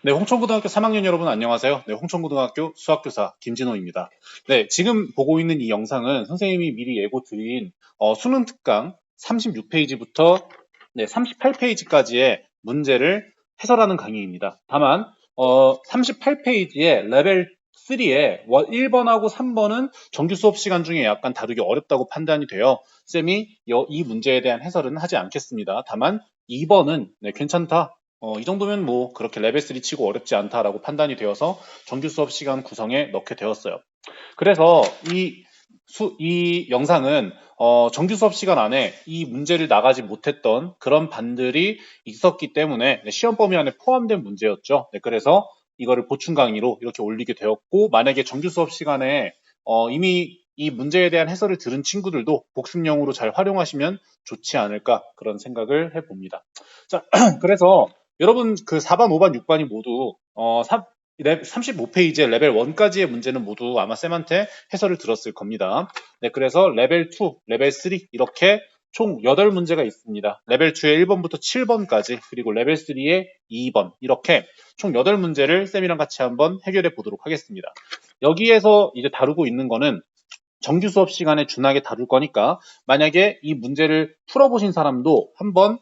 네, 홍천고등학교 3학년 여러분 안녕하세요. 네, 홍천고등학교 수학교사 김진호입니다. 네, 지금 보고 있는 이 영상은 선생님이 미리 예고 드린 수능 특강 36페이지부터 38페이지까지의 문제를 해설하는 강의입니다. 다만 38페이지의 레벨 3의 1번하고 3번은 정규 수업 시간 중에 약간 다루기 어렵다고 판단이 되어 쌤이 이 문제에 대한 해설은 하지 않겠습니다. 다만 2번은 괜찮다. 이 정도면 뭐 그렇게 레벨 3 치고 어렵지 않다라고 판단이 되어서 정규 수업 시간 구성에 넣게 되었어요. 그래서 이 영상은 정규 수업 시간 안에 이 문제를 나가지 못했던 그런 반들이 있었기 때문에 시험 범위 안에 포함된 문제였죠. 그래서 이거를 보충 강의로 이렇게 올리게 되었고, 만약에 정규 수업 시간에 이미 이 문제에 대한 해설을 들은 친구들도 복습용으로 잘 활용하시면 좋지 않을까 그런 생각을 해봅니다. 자, 그래서 여러분 그 4반, 5반, 6반이 모두 35페이지의 레벨 1까지의 문제는 모두 아마 쌤한테 해설을 들었을 겁니다. 네, 그래서 레벨 2, 레벨 3 이렇게 총 8문제가 있습니다. 레벨 2의 1번부터 7번까지 그리고 레벨 3의 2번 이렇게 총 8문제를 쌤이랑 같이 한번 해결해 보도록 하겠습니다. 여기에서 이제 다루고 있는 거는 정규 수업 시간에 준하게 다룰 거니까 만약에 이 문제를 풀어보신 사람도 한번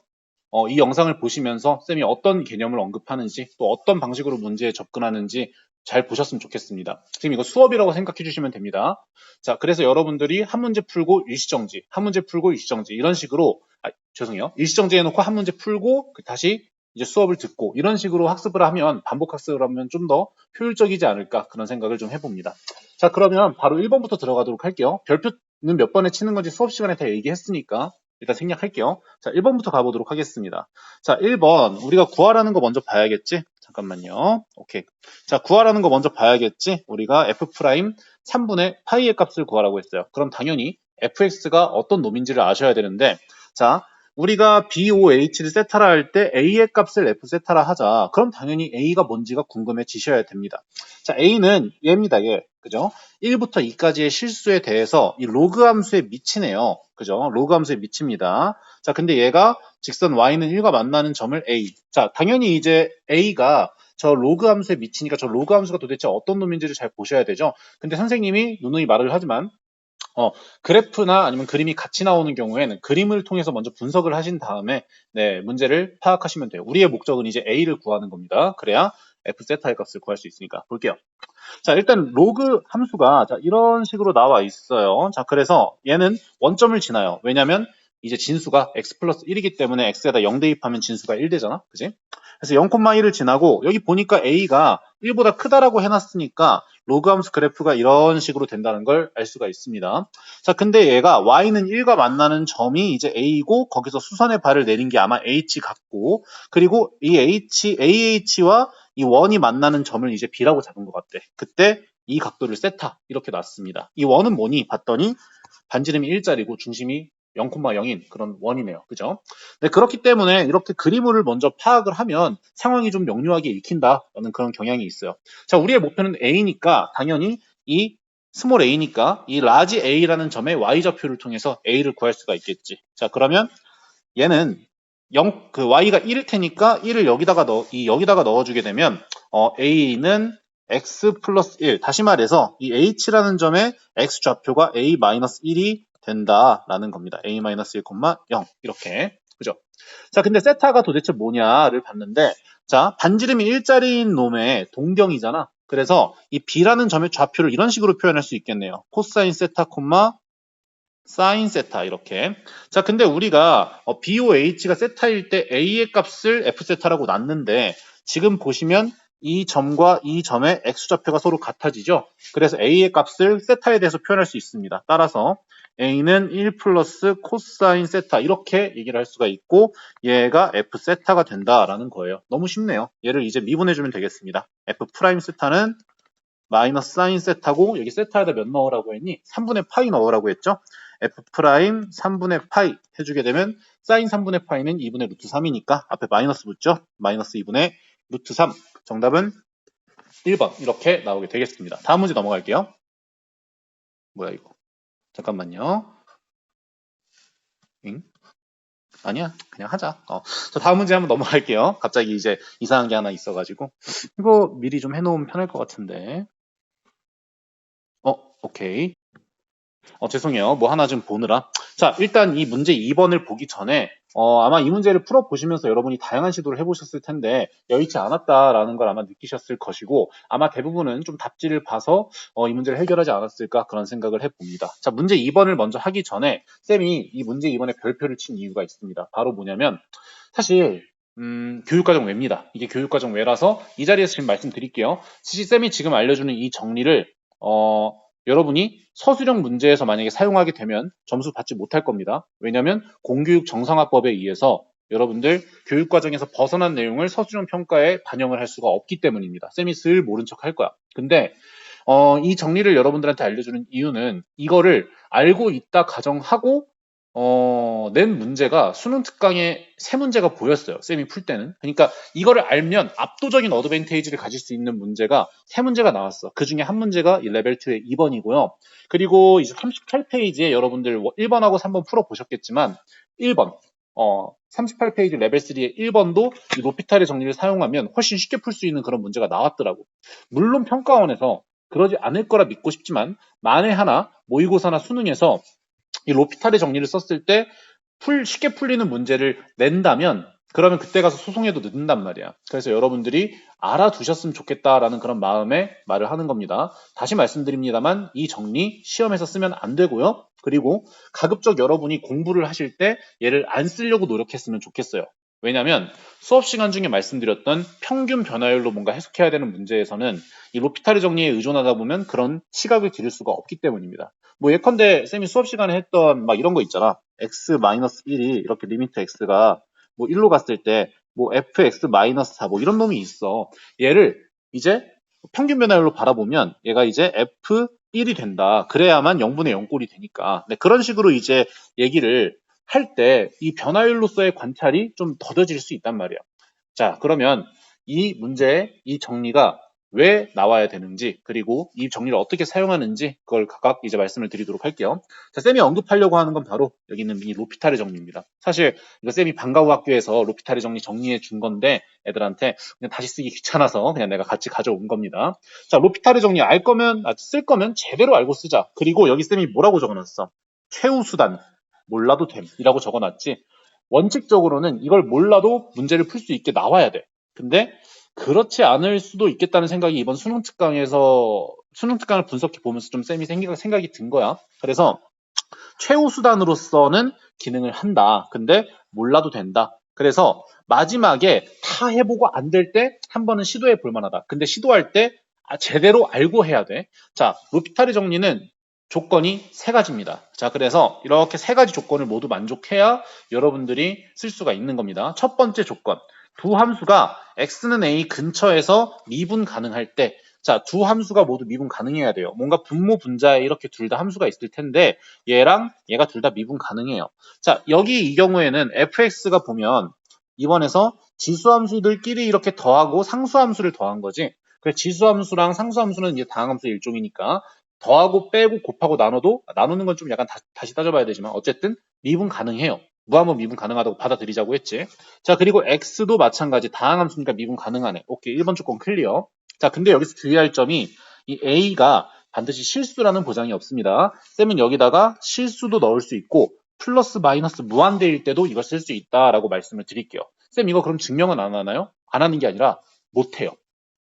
이 영상을 보시면서 쌤이 어떤 개념을 언급하는지 또 어떤 방식으로 문제에 접근하는지 잘 보셨으면 좋겠습니다. 지금 이거 수업이라고 생각해 주시면 됩니다. 자, 그래서 여러분들이 한 문제 풀고 일시정지, 한 문제 풀고 일시정지 이런 식으로 죄송해요. 일시정지 해놓고 한 문제 풀고 다시 이제 수업을 듣고 이런 식으로 학습을 하면 반복 학습을 하면 좀 더 효율적이지 않을까 그런 생각을 좀 해봅니다. 자, 그러면 바로 1번부터 들어가도록 할게요. 별표는 몇 번에 치는 건지 수업 시간에 다 얘기했으니까 일단 생략할게요. 자, 1번부터 가보도록 하겠습니다. 자, 1번 우리가 구하라는 거 먼저 봐야겠지? 잠깐만요. 오케이. 자, 구하라는 거 먼저 봐야겠지? 우리가 f' 3분의 파이의 값을 구하라고 했어요. 그럼 당연히 fx가 어떤 놈인지를 아셔야 되는데, 자, 우리가 BOH를 세타라 할 때 A의 값을 F 세타라 하자. 그럼 당연히 A가 뭔지가 궁금해지셔야 됩니다. 자, A는 얘입니다, 얘. 그죠? 1부터 2까지의 실수에 대해서 이 로그 함수에 미치네요. 그죠? 로그 함수에 미칩니다. 자, 근데 얘가 직선 y는 1과 만나는 점을 A. 자, 당연히 이제 A가 저 로그 함수에 미치니까 저 로그 함수가 도대체 어떤 놈인지를 잘 보셔야 되죠. 근데 선생님이 누누이 말을 하지만 그래프나 아니면 그림이 같이 나오는 경우에는 그림을 통해서 먼저 분석을 하신 다음에 문제를 파악하시면 돼요. 우리의 목적은 이제 A를 구하는 겁니다. 그래야 F 세타의 값을 구할 수 있으니까 볼게요. 자, 일단 로그 함수가 이런 식으로 나와 있어요. 자, 그래서 얘는 원점을 지나요. 왜냐면 이제 진수가 x 플러스 1이기 때문에 x에다 0 대입하면 진수가 1 되잖아. 그지? 그래서 0,1을 지나고 여기 보니까 a가 1보다 크다라고 해놨으니까 로그 함수 그래프가 이런 식으로 된다는 걸 알 수가 있습니다. 자, 근데 얘가 y는 1과 만나는 점이 이제 a이고 거기서 수선의 발을 내린 게 아마 h 같고 그리고 이 ah와 이 원이 만나는 점을 이제 b라고 잡은 것 같대. 그때 이 각도를 세타 이렇게 놨습니다. 이 원은 뭐니? 봤더니 반지름이 1짜리고 중심이 0,0인 그런 원이네요. 그죠? 네, 그렇기 때문에 이렇게 그림을 먼저 파악을 하면 상황이 좀 명료하게 읽힌다라는 그런 경향이 있어요. 자, 우리의 목표는 A니까 당연히 이 스몰 a니까 이 라지 A라는 점의 y좌표를 통해서 A를 구할 수가 있겠지. 자, 그러면 얘는 y가 1일 테니까 1을 여기다가 넣어주게 되면 a는 x 플러스 1 다시 말해서 이 h라는 점의 x 좌표가 a-1이 된다라는 겁니다. a-1,0 이렇게 그죠? 자, 근데 세타가 도대체 뭐냐를 봤는데 자, 반지름이 1짜리인 놈의 동경이잖아. 그래서 이 b라는 점의 좌표를 이런 식으로 표현할 수 있겠네요. 코사인 세타 콤마 사인 세타 이렇게. 자, 근데 우리가 BOH가 세타일 때 A의 값을 F 세타라고 놨는데 지금 보시면 이 점과 이 점의 X좌표가 서로 같아지죠. 그래서 A의 값을 세타에 대해서 표현할 수 있습니다. 따라서 A는 1 플러스 코사인 세타 이렇게 얘기를 할 수가 있고 얘가 F 세타가 된다라는 거예요. 너무 쉽네요. 얘를 이제 미분해주면 되겠습니다. F 프라임 세타는 마이너스 사인 세타고 여기 세타에다 몇 넣으라고 했니? 3분의 파이 넣으라고 했죠? f 프라임 3분의 파이 해주게 되면 사인 3분의 파이는 2분의 루트 3이니까 앞에 마이너스 붙죠? 마이너스 2분의 루트 3 정답은 1번 이렇게 나오게 되겠습니다. 다음 문제 넘어갈게요. 뭐야 이거? 잠깐만요. 잉? 아니야, 그냥 하자. 자, 다음 문제 한번 넘어갈게요. 갑자기 이제 이상한 게 하나 있어가지고. 이거 미리 좀 해놓으면 편할 것 같은데. 오케이. 죄송해요. 뭐 하나 좀 보느라. 자, 일단 이 문제 2번을 보기 전에, 아마 이 문제를 풀어보시면서 여러분이 다양한 시도를 해보셨을 텐데, 여의치 않았다라는 걸 아마 느끼셨을 것이고, 아마 대부분은 좀 답지를 봐서, 이 문제를 해결하지 않았을까 그런 생각을 해봅니다. 자, 문제 2번을 먼저 하기 전에, 쌤이 이 문제 2번에 별표를 친 이유가 있습니다. 바로 뭐냐면, 사실, 교육과정 외입니다. 이게 교육과정 외라서 이 자리에서 지금 말씀드릴게요. 쌤이 지금 알려주는 이 정리를, 여러분이 서술형 문제에서 만약에 사용하게 되면 점수 받지 못할 겁니다. 왜냐하면 공교육 정상화법에 의해서 여러분들 교육과정에서 벗어난 내용을 서술형 평가에 반영을 할 수가 없기 때문입니다. 쌤이 슬 모른 척 할 거야. 근데 이 정리를 여러분들한테 알려주는 이유는 이거를 알고 있다 가정하고 낸 문제가 수능 특강에 세 문제가 보였어요. 쌤이 풀 때는. 그러니까 이거를 알면 압도적인 어드밴테이지를 가질 수 있는 문제가 세 문제가 나왔어. 그 중에 한 문제가 이 레벨 2의 2번이고요. 그리고 이제 38페이지에 여러분들 1번하고 3번 풀어보셨겠지만 1번 38페이지 레벨 3의 1번도 이 로피탈의 정리를 사용하면 훨씬 쉽게 풀 수 있는 그런 문제가 나왔더라고. 물론 평가원에서 그러지 않을 거라 믿고 싶지만 만에 하나 모의고사나 수능에서 이 로피탈의 정리를 썼을 때 쉽게 풀리는 문제를 낸다면 그러면 그때 가서 소송해도 늦는단 말이야. 그래서 여러분들이 알아두셨으면 좋겠다라는 그런 마음에 말을 하는 겁니다. 다시 말씀드립니다만 이 정리 시험에서 쓰면 안 되고요. 그리고 가급적 여러분이 공부를 하실 때 얘를 안 쓰려고 노력했으면 좋겠어요. 왜냐하면 수업 시간 중에 말씀드렸던 평균 변화율로 뭔가 해석해야 되는 문제에서는 이 로피탈의 정리에 의존하다 보면 그런 시각을 기를 수가 없기 때문입니다. 뭐 예컨대 쌤이 수업 시간에 했던 막 이런 거 있잖아. x-1이 이렇게 리미트 x가 뭐 1로 갔을 때 뭐 fx-4 뭐 이런 놈이 있어. 얘를 이제 평균 변화율로 바라보면 얘가 이제 f1이 된다. 그래야만 0분의 0꼴이 되니까. 네, 그런 식으로 이제 얘기를 할 때 이 변화율로서의 관찰이 좀 더뎌질 수 있단 말이야. 자, 그러면 이 문제의 이 정리가 왜 나와야 되는지 그리고 이 정리를 어떻게 사용하는지 그걸 각각 이제 말씀을 드리도록 할게요. 자, 쌤이 언급하려고 하는 건 바로 여기 있는 이 로피탈의 정리입니다. 사실 이거 쌤이 방과후 학교에서 로피탈의 정리 정리해 준 건데 애들한테 그냥 다시 쓰기 귀찮아서 그냥 내가 같이 가져온 겁니다. 자, 로피탈의 정리 쓸 거면 제대로 알고 쓰자. 그리고 여기 쌤이 뭐라고 적어놨어? 최후 수단 몰라도 됨이라고 적어놨지. 원칙적으로는 이걸 몰라도 문제를 풀 수 있게 나와야 돼. 근데 그렇지 않을 수도 있겠다는 생각이 이번 수능 특강을 분석해 보면서 좀 쌤이 생각이 든 거야. 그래서 최후 수단으로서는 기능을 한다. 근데 몰라도 된다. 그래서 마지막에 다 해보고 안 될 때 한 번은 시도해 볼 만하다. 근데 시도할 때 제대로 알고 해야 돼. 자, 로피탈의 정리는 조건이 세 가지입니다. 자, 그래서 이렇게 세 가지 조건을 모두 만족해야 여러분들이 쓸 수가 있는 겁니다. 첫 번째 조건. 두 함수가 x는 a 근처에서 미분 가능할 때 자, 두 함수가 모두 미분 가능해야 돼요. 뭔가 분모 분자에 이렇게 둘 다 함수가 있을 텐데 얘랑 얘가 둘 다 미분 가능해요. 자, 여기 이 경우에는 fx가 보면 이번에서 지수함수들끼리 이렇게 더하고 상수함수를 더한 거지. 그래서 지수함수랑 상수함수는 이제 다항함수의 일종이니까 더하고 빼고 곱하고 나눠도 나누는 건 좀 약간 다시 따져봐야 되지만 어쨌든 미분 가능해요. 무한번 미분 가능하다고 받아들이자고 했지. 자, 그리고 x도 마찬가지 다항함수니까 미분 가능하네. 오케이, 1번 조건 클리어. 자, 근데 여기서 주의할 점이 이 a가 반드시 실수라는 보장이 없습니다. 쌤은 여기다가 실수도 넣을 수 있고 플러스 마이너스 무한대일 때도 이걸 쓸 수 있다라고 말씀을 드릴게요. 쌤 이거 그럼 증명은 안 하나요? 안 하는 게 아니라 못해요.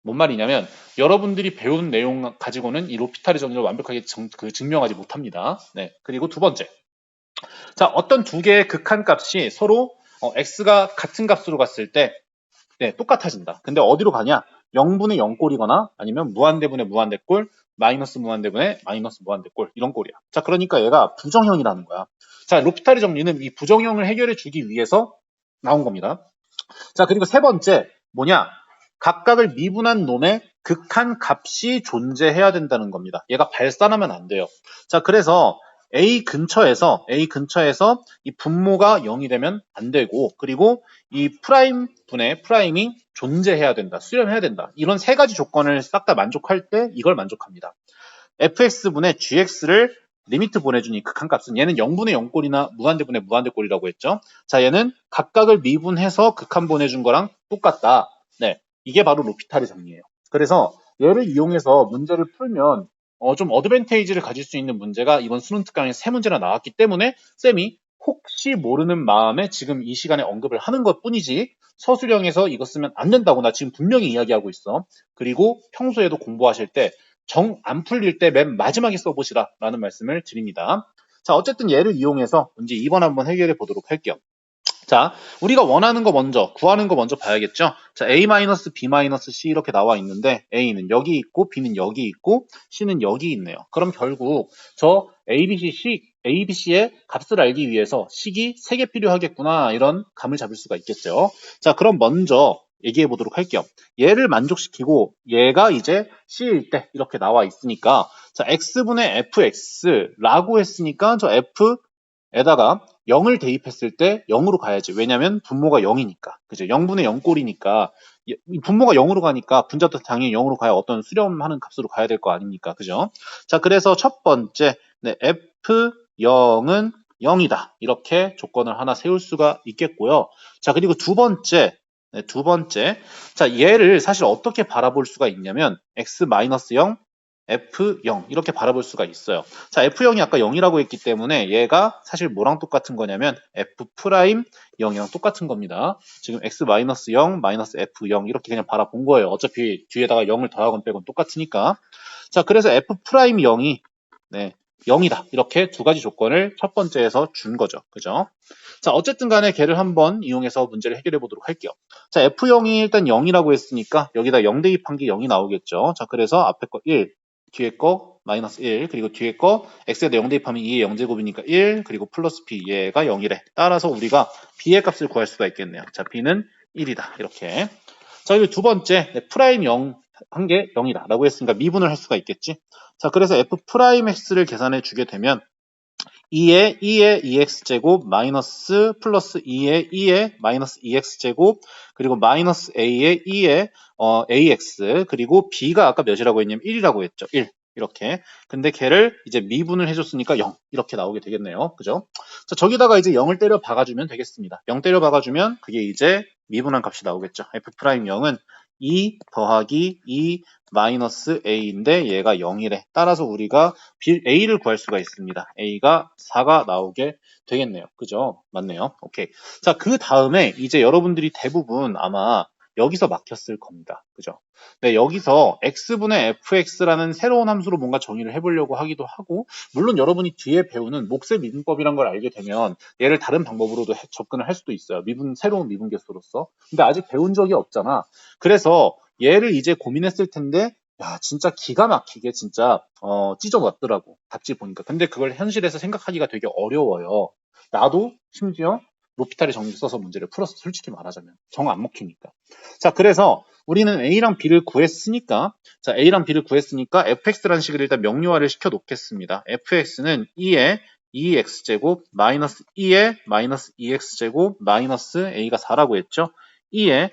뭔 말이냐면 여러분들이 배운 내용 가지고는 이 로피탈의 정리를 완벽하게 증명하지 못합니다. 네, 그리고 두 번째. 자, 어떤 두 개의 극한값이 서로 x가 같은 값으로 갔을 때 네, 똑같아진다. 근데 어디로 가냐? 0분의 0꼴이거나 아니면 무한대분의 무한대꼴, 마이너스 무한대분의 마이너스 무한대꼴 이런 꼴이야. 자, 그러니까 얘가 부정형이라는 거야. 자, 로피탈의 정리는 이 부정형을 해결해 주기 위해서 나온 겁니다. 자, 그리고 세 번째 뭐냐? 각각을 미분한 놈의 극한 값이 존재해야 된다는 겁니다. 얘가 발산하면 안 돼요. 자, 그래서 A 근처에서 이 분모가 0이 되면 안 되고 그리고 이 프라임 분의 프라임이 존재해야 된다. 수렴해야 된다. 이런 세 가지 조건을 싹 다 만족할 때 이걸 만족합니다. fx분의 gx를 리미트 보내준 이 극한값은 얘는 0분의 0꼴이나 무한대분의 무한대꼴이라고 했죠. 자, 얘는 각각을 미분해서 극한 보내준 거랑 똑같다. 네, 이게 바로 로피탈의 정리예요. 그래서 얘를 이용해서 문제를 풀면 좀 어드밴테이지를 가질 수 있는 문제가 이번 수능 특강에 3문제나 나왔기 때문에 쌤이 혹시 모르는 마음에 지금 이 시간에 언급을 하는 것 뿐이지 서술형에서 이거 쓰면 안 된다고 나 지금 분명히 이야기하고 있어. 그리고 평소에도 공부하실 때 정 안 풀릴 때 맨 마지막에 써보시라 라는 말씀을 드립니다. 자, 어쨌든 얘를 이용해서 문제 2번 한번 해결해 보도록 할게요. 자, 우리가 원하는 거 먼저, 구하는 거 먼저 봐야겠죠? 자, A-B-C 이렇게 나와 있는데 A는 여기 있고 B는 여기 있고 C는 여기 있네요. 그럼 결국 저 ABC의 값을 알기 위해서 식이 3개 필요하겠구나 이런 감을 잡을 수가 있겠죠. 자, 그럼 먼저 얘기해 보도록 할게요. 얘를 만족시키고 얘가 이제 C일 때 이렇게 나와 있으니까 자, X분의 FX라고 했으니까 저 F에다가 0을 대입했을 때 0으로 가야지. 왜냐면 분모가 0이니까. 그죠? 0분의 0꼴이니까 분모가 0으로 가니까 분자도 당연히 0으로 가야 어떤 수렴하는 값으로 가야 될 거 아닙니까? 그죠? 자, 그래서 첫 번째 네, F0은 0이다. 이렇게 조건을 하나 세울 수가 있겠고요. 자, 그리고 두 번째 자, 얘를 사실 어떻게 바라볼 수가 있냐면 X-0 F0 이렇게 바라볼 수가 있어요. 자, F0이 아까 0이라고 했기 때문에 얘가 사실 뭐랑 똑같은 거냐면 F'0이랑 똑같은 겁니다. 지금 X-0, F0 이렇게 그냥 바라본 거예요. 어차피 뒤에다가 0을 더하건 빼건 똑같으니까. 자, 그래서 F'0이 네, 0이다. 이렇게 두 가지 조건을 첫 번째에서 준 거죠. 그죠? 자, 어쨌든 간에 걔를 한번 이용해서 문제를 해결해 보도록 할게요. 자, F0이 일단 0이라고 했으니까 여기다 0 대입한 게 0이 나오겠죠. 자, 그래서 앞에 거 1, 뒤에 거 마이너스 1, 그리고 뒤에 거 x에다 0 대입하면 2의 0제곱이니까 1, 그리고 플러스 b, 얘가 0이래. 따라서 우리가 b의 값을 구할 수가 있겠네요. 자, b는 1이다. 이렇게. 자, 그리고 두 번째, 프라임 0 한 게 0이다 라고 했으니까 미분을 할 수가 있겠지. 자, 그래서 f'x를 계산해 주게 되면 2의 2x제곱 마이너스 플러스 2의 마이너스 2x제곱 그리고 마이너스 a의 2의 ax 그리고 b가 아까 몇이라고 했냐면 1이라고 했죠. 1 이렇게. 근데 걔를 이제 미분을 해줬으니까 0 이렇게 나오게 되겠네요. 그죠? 자, 저기다가 이제 0을 때려 박아주면 되겠습니다. 0 때려 박아주면 그게 이제 미분한 값이 나오겠죠. f'0은 2 더하기 2 마이너스 a인데 얘가 0이래. 따라서 우리가 a를 구할 수가 있습니다. a가 4가 나오게 되겠네요. 그죠? 맞네요. 오케이. 자, 그 다음에 이제 여러분들이 대부분 아마 여기서 막혔을 겁니다. 그죠? 네, 여기서 x분의 fx라는 새로운 함수로 뭔가 정의를 해보려고 하기도 하고, 물론 여러분이 뒤에 배우는 몫의 미분법이란 걸 알게 되면 얘를 다른 방법으로도 접근을 할 수도 있어요. 새로운 미분계수로서. 근데 아직 배운 적이 없잖아. 그래서 얘를 이제 고민했을 텐데, 야, 진짜 기가 막히게 진짜 찢어봤더라고. 답지 보니까. 근데 그걸 현실에서 생각하기가 되게 어려워요. 나도 심지어 로피탈의 정리를 써서 문제를 풀었어. 솔직히 말하자면. 정 안 먹히니까. 자, 그래서 우리는 A랑 B를 구했으니까 자, A랑 B를 구했으니까 fx라는 식을 일단 명료화를 시켜 놓겠습니다. fx는 2의 2x제곱 마이너스 2의 마이너스 2x제곱 마이너스 A가 4라고 했죠. 2의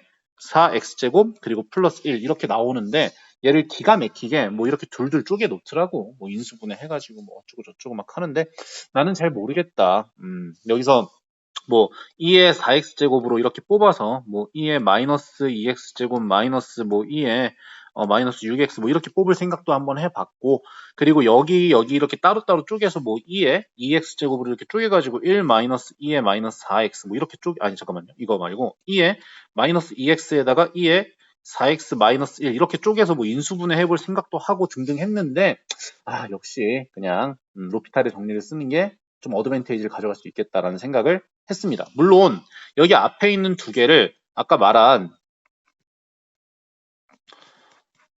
4x제곱 그리고 플러스 1 이렇게 나오는데 얘를 기가 막히게 뭐 이렇게 둘둘 쪼개 놓더라고. 뭐 인수분해 해가지고 뭐 어쩌고 저쩌고 막 하는데 나는 잘 모르겠다. 여기서 뭐 2의 4x제곱으로 이렇게 뽑아서 뭐 2의 마이너스 2x제곱 마이너스 뭐 2의 마이너스 6x 뭐 이렇게 뽑을 생각도 한번 해봤고 그리고 여기 이렇게 따로따로 쪼개서 뭐 2의 2x제곱으로 이렇게 쪼개가지고 1 마이너스 2의 마이너스 4x 뭐 이렇게 아니 잠깐만요 이거 말고 2의 마이너스 2x에다가 2의 4x 마이너스 1 이렇게 쪼개서 뭐 인수분해 해볼 생각도 하고 등등 했는데 아 역시 그냥 로피탈의 정리를 쓰는 게 좀 어드밴테이지를 가져갈 수 있겠다라는 생각을 했습니다. 물론 여기 앞에 있는 두 개를 아까 말한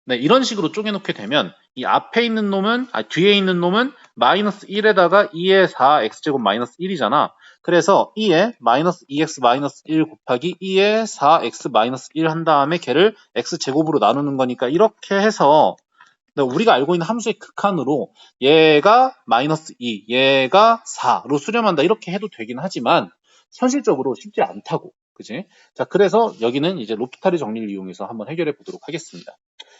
네, 이런 식으로 쪼개놓게 되면 이 앞에 있는 놈은 뒤에 있는 놈은 마이너스 1에다가 2의 4x제곱 마이너스 1이잖아. 그래서 2의 마이너스 2x 마이너스 1 곱하기 2의 4x 마이너스 1 한 다음에 걔를 x제곱으로 나누는 거니까 이렇게 해서 우리가 알고 있는 함수의 극한으로 얘가 마이너스 2, 얘가 4로 수렴한다 이렇게 해도 되긴 하지만 현실적으로 쉽지 않다고. 그지? 자, 그래서 여기는 이제 로피탈의 정리를 이용해서 한번 해결해 보도록 하겠습니다.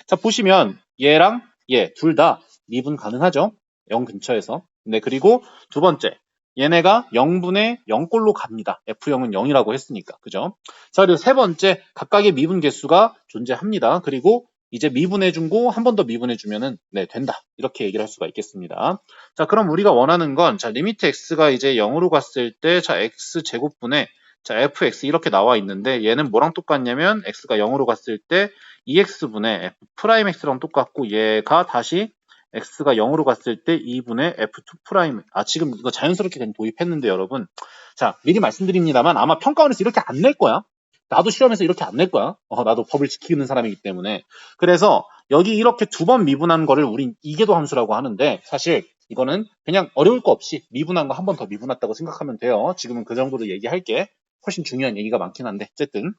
자, 보시면 얘랑 얘 둘 다 미분 가능하죠? 0 근처에서. 네, 그리고 두 번째. 얘네가 0분의 0꼴로 갑니다. F0은 0이라고 했으니까. 그죠? 자, 그리고 세 번째. 각각의 미분 개수가 존재합니다. 그리고 이제 미분해준 거 한 번 더 미분해주면은, 네, 된다. 이렇게 얘기를 할 수가 있겠습니다. 자, 그럼 우리가 원하는 건, 자, 리미트 x가 이제 0으로 갔을 때, 자, x제곱분의, 자, fx 이렇게 나와 있는데, 얘는 뭐랑 똑같냐면, x가 0으로 갔을 때, 2x분의 f'x랑 똑같고, 얘가 다시 x가 0으로 갔을 때 2분의 f2'. 지금 이거 자연스럽게 그냥 도입했는데, 여러분. 자, 미리 말씀드립니다만, 아마 평가원에서 이렇게 안 낼 거야. 나도 시험에서 이렇게 안 낼 거야. 나도 법을 지키는 사람이기 때문에. 그래서 여기 이렇게 두 번 미분한 거를 우린 이계도 함수라고 하는데, 사실 이거는 그냥 어려울 거 없이 미분한 거 한 번 더 미분했다고 생각하면 돼요. 지금은 그 정도로 얘기할게. 훨씬 중요한 얘기가 많긴 한데, 어쨌든.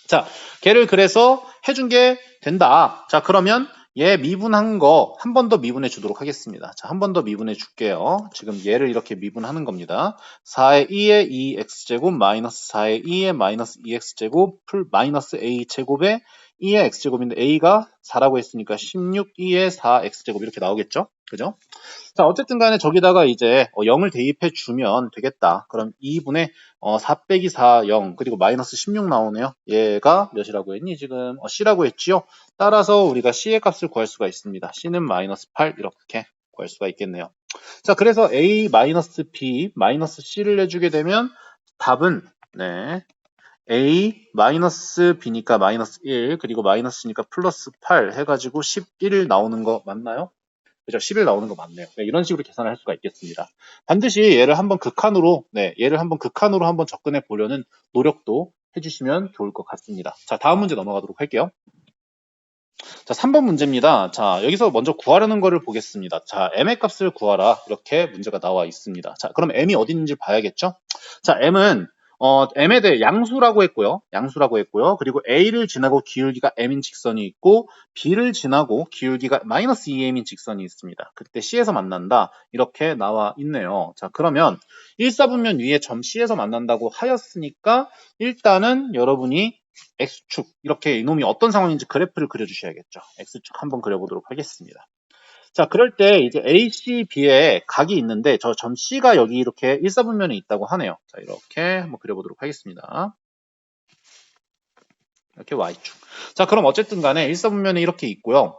자, 걔를 그래서 해준 게 된다. 자, 그러면 얘 미분한 거 한 번 더 미분해 주도록 하겠습니다. 자, 한 번 더 미분해 줄게요. 지금 얘를 이렇게 미분하는 겁니다. 4의 2의 2x제곱 마이너스 4의 2의 마이너스 2x제곱 풀 마이너스 a제곱에 2의 x제곱인데 a가 4라고 했으니까 16 2의 4x제곱 이렇게 나오겠죠? 그죠? 자, 어쨌든 간에 저기다가 이제 0을 대입해 주면 되겠다. 그럼 2분의 4 빼기 4, 0, 그리고 마이너스 16 나오네요. 얘가 몇이라고 했니? 지금 C라고 했지요? 따라서 우리가 C의 값을 구할 수가 있습니다. C는 마이너스 8 이렇게 구할 수가 있겠네요. 자, 그래서 A 마이너스 B 마이너스 C를 내주게 되면 답은 네, A 마이너스 B니까 마이너스 1 그리고 마이너스니까 플러스 8 해가지고 11 나오는 거 맞나요? 그죠? 11 나오는 거 맞네요. 네, 이런 식으로 계산을 할 수가 있겠습니다. 반드시 얘를 한번 극한으로, 얘를 한번 극한으로 한번 접근해 보려는 노력도 해주시면 좋을 것 같습니다. 자, 다음 문제 넘어가도록 할게요. 자, 3번 문제입니다. 자, 여기서 먼저 구하려는 거를 보겠습니다. 자, m의 값을 구하라. 이렇게 문제가 나와 있습니다. 자, 그럼 m이 어디 있는지 봐야겠죠? 자, m은 m에 대해 양수라고 했고요. 양수라고 했고요. 그리고 a를 지나고 기울기가 m인 직선이 있고 b를 지나고 기울기가 마이너스 2m인 직선이 있습니다. 그때 c에서 만난다. 이렇게 나와 있네요. 자, 그러면 1사분면 위에 점 c에서 만난다고 하였으니까 일단은 여러분이 X축 이렇게 이놈이 어떤 상황인지 그래프를 그려주셔야겠죠. X축 한번 그려보도록 하겠습니다. 자, 그럴 때 이제 AC, B에 각이 있는데 저 점 C가 여기 이렇게 1사분면에 있다고 하네요. 자, 이렇게 한번 그려보도록 하겠습니다. 이렇게 Y축. 자, 그럼 어쨌든 간에 1사분면에 이렇게 있고요.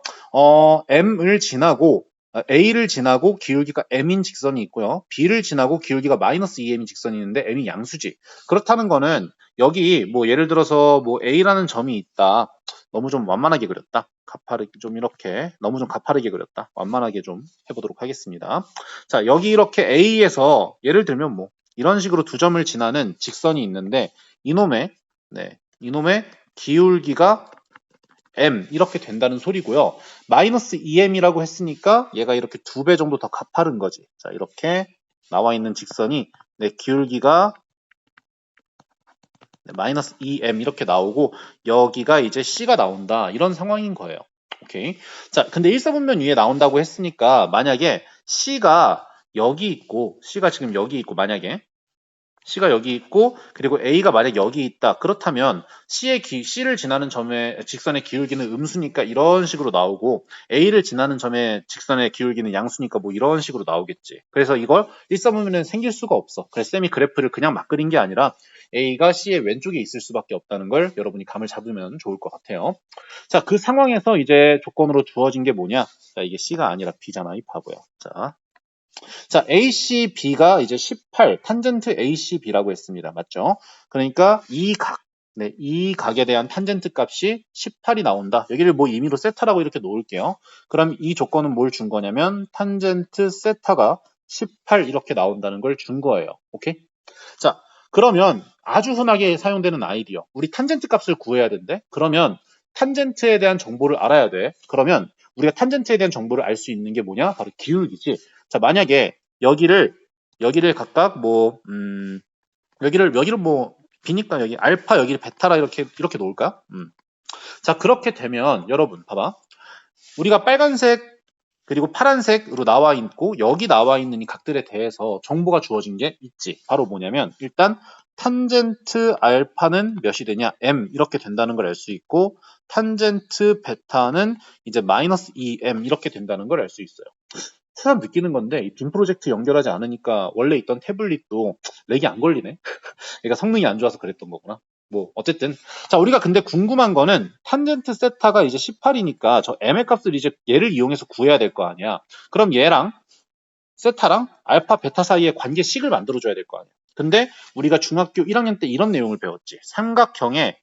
M을 지나고 A를 지나고 기울기가 M인 직선이 있고요. B를 지나고 기울기가 마이너스 2M인 직선이 있는데 M이 양수지. 그렇다는 거는 여기 뭐 예를 들어서 뭐 A라는 점이 있다. 너무 좀 완만하게 그렸다. 가파르게 좀 이렇게 너무 좀 가파르게 그렸다. 완만하게 좀 해보도록 하겠습니다. 자, 여기 이렇게 A에서 예를 들면 뭐 이런 식으로 두 점을 지나는 직선이 있는데 이놈의 기울기가 m 이렇게 된다는 소리고요. 마이너스 2m이라고 했으니까 얘가 이렇게 2배 정도 더 가파른 거지. 자, 이렇게 나와 있는 직선이 기울기가 마이너스 2m 이렇게 나오고 여기가 이제 c가 나온다. 이런 상황인 거예요. 오케이. 자, 근데 1사분면 위에 나온다고 했으니까 만약에 c가 여기 있고 c가 지금 여기 있고 만약에 C가 여기 있고 그리고 A가 만약 여기 있다. 그렇다면 C를 지나는 점의 직선의 기울기는 음수니까 이런 식으로 나오고 A를 지나는 점의 직선의 기울기는 양수니까 뭐 이런 식으로 나오겠지. 그래서 이걸 일사분면은 생길 수가 없어. 그래서 쌤이 그래프를 그냥 막 그린 게 아니라 A가 C의 왼쪽에 있을 수밖에 없다는 걸 여러분이 감을 잡으면 좋을 것 같아요. 자, 그 상황에서 이제 조건으로 주어진 게 뭐냐? 자, 이게 C가 아니라 B잖아, 이 바보야. 자, ACB가 이제 18, 탄젠트 ACB라고 했습니다. 맞죠? 그러니까 이 각에 대한 탄젠트 값이 18이 나온다. 여기를 뭐 임의로 세타라고 이렇게 놓을게요. 그럼 이 조건은 뭘 준 거냐면 탄젠트 세타가 18 이렇게 나온다는 걸 준 거예요. 오케이? 자, 그러면 아주 흔하게 사용되는 아이디어. 우리 탄젠트 값을 구해야 된대. 그러면 탄젠트에 대한 정보를 알아야 돼. 그러면 우리가 탄젠트에 대한 정보를 알 수 있는 게 뭐냐? 바로 기울기지. 자, 만약에 여기를 각각 뭐 여기를 뭐 B니까 여기 알파 여기를 베타라 이렇게 놓을까? 자, 그렇게 되면 여러분 봐봐. 우리가 빨간색 그리고 파란색으로 나와 있고 여기 나와 있는 이 각들에 대해서 정보가 주어진 게 있지. 바로 뭐냐면 일단 탄젠트 알파는 몇이 되냐? m 이렇게 된다는 걸 알 수 있고 탄젠트 베타는 이제 마이너스 2m 이렇게 된다는 걸 알 수 있어요. 새삼 느끼는 건데 이 빔 프로젝트 연결하지 않으니까 원래 있던 태블릿도 렉이 안 걸리네. 그러니까 성능이 안 좋아서 그랬던 거구나. 뭐 어쨌든 자 우리가 근데 궁금한 거는 탄젠트 세타가 이제 18이니까 저 m의 값을 이제 얘를 이용해서 구해야 될 거 아니야. 그럼 얘랑 세타랑 알파 베타 사이의 관계식을 만들어줘야 될 거 아니야. 근데 우리가 중학교 1학년 때 이런 내용을 배웠지. 삼각형의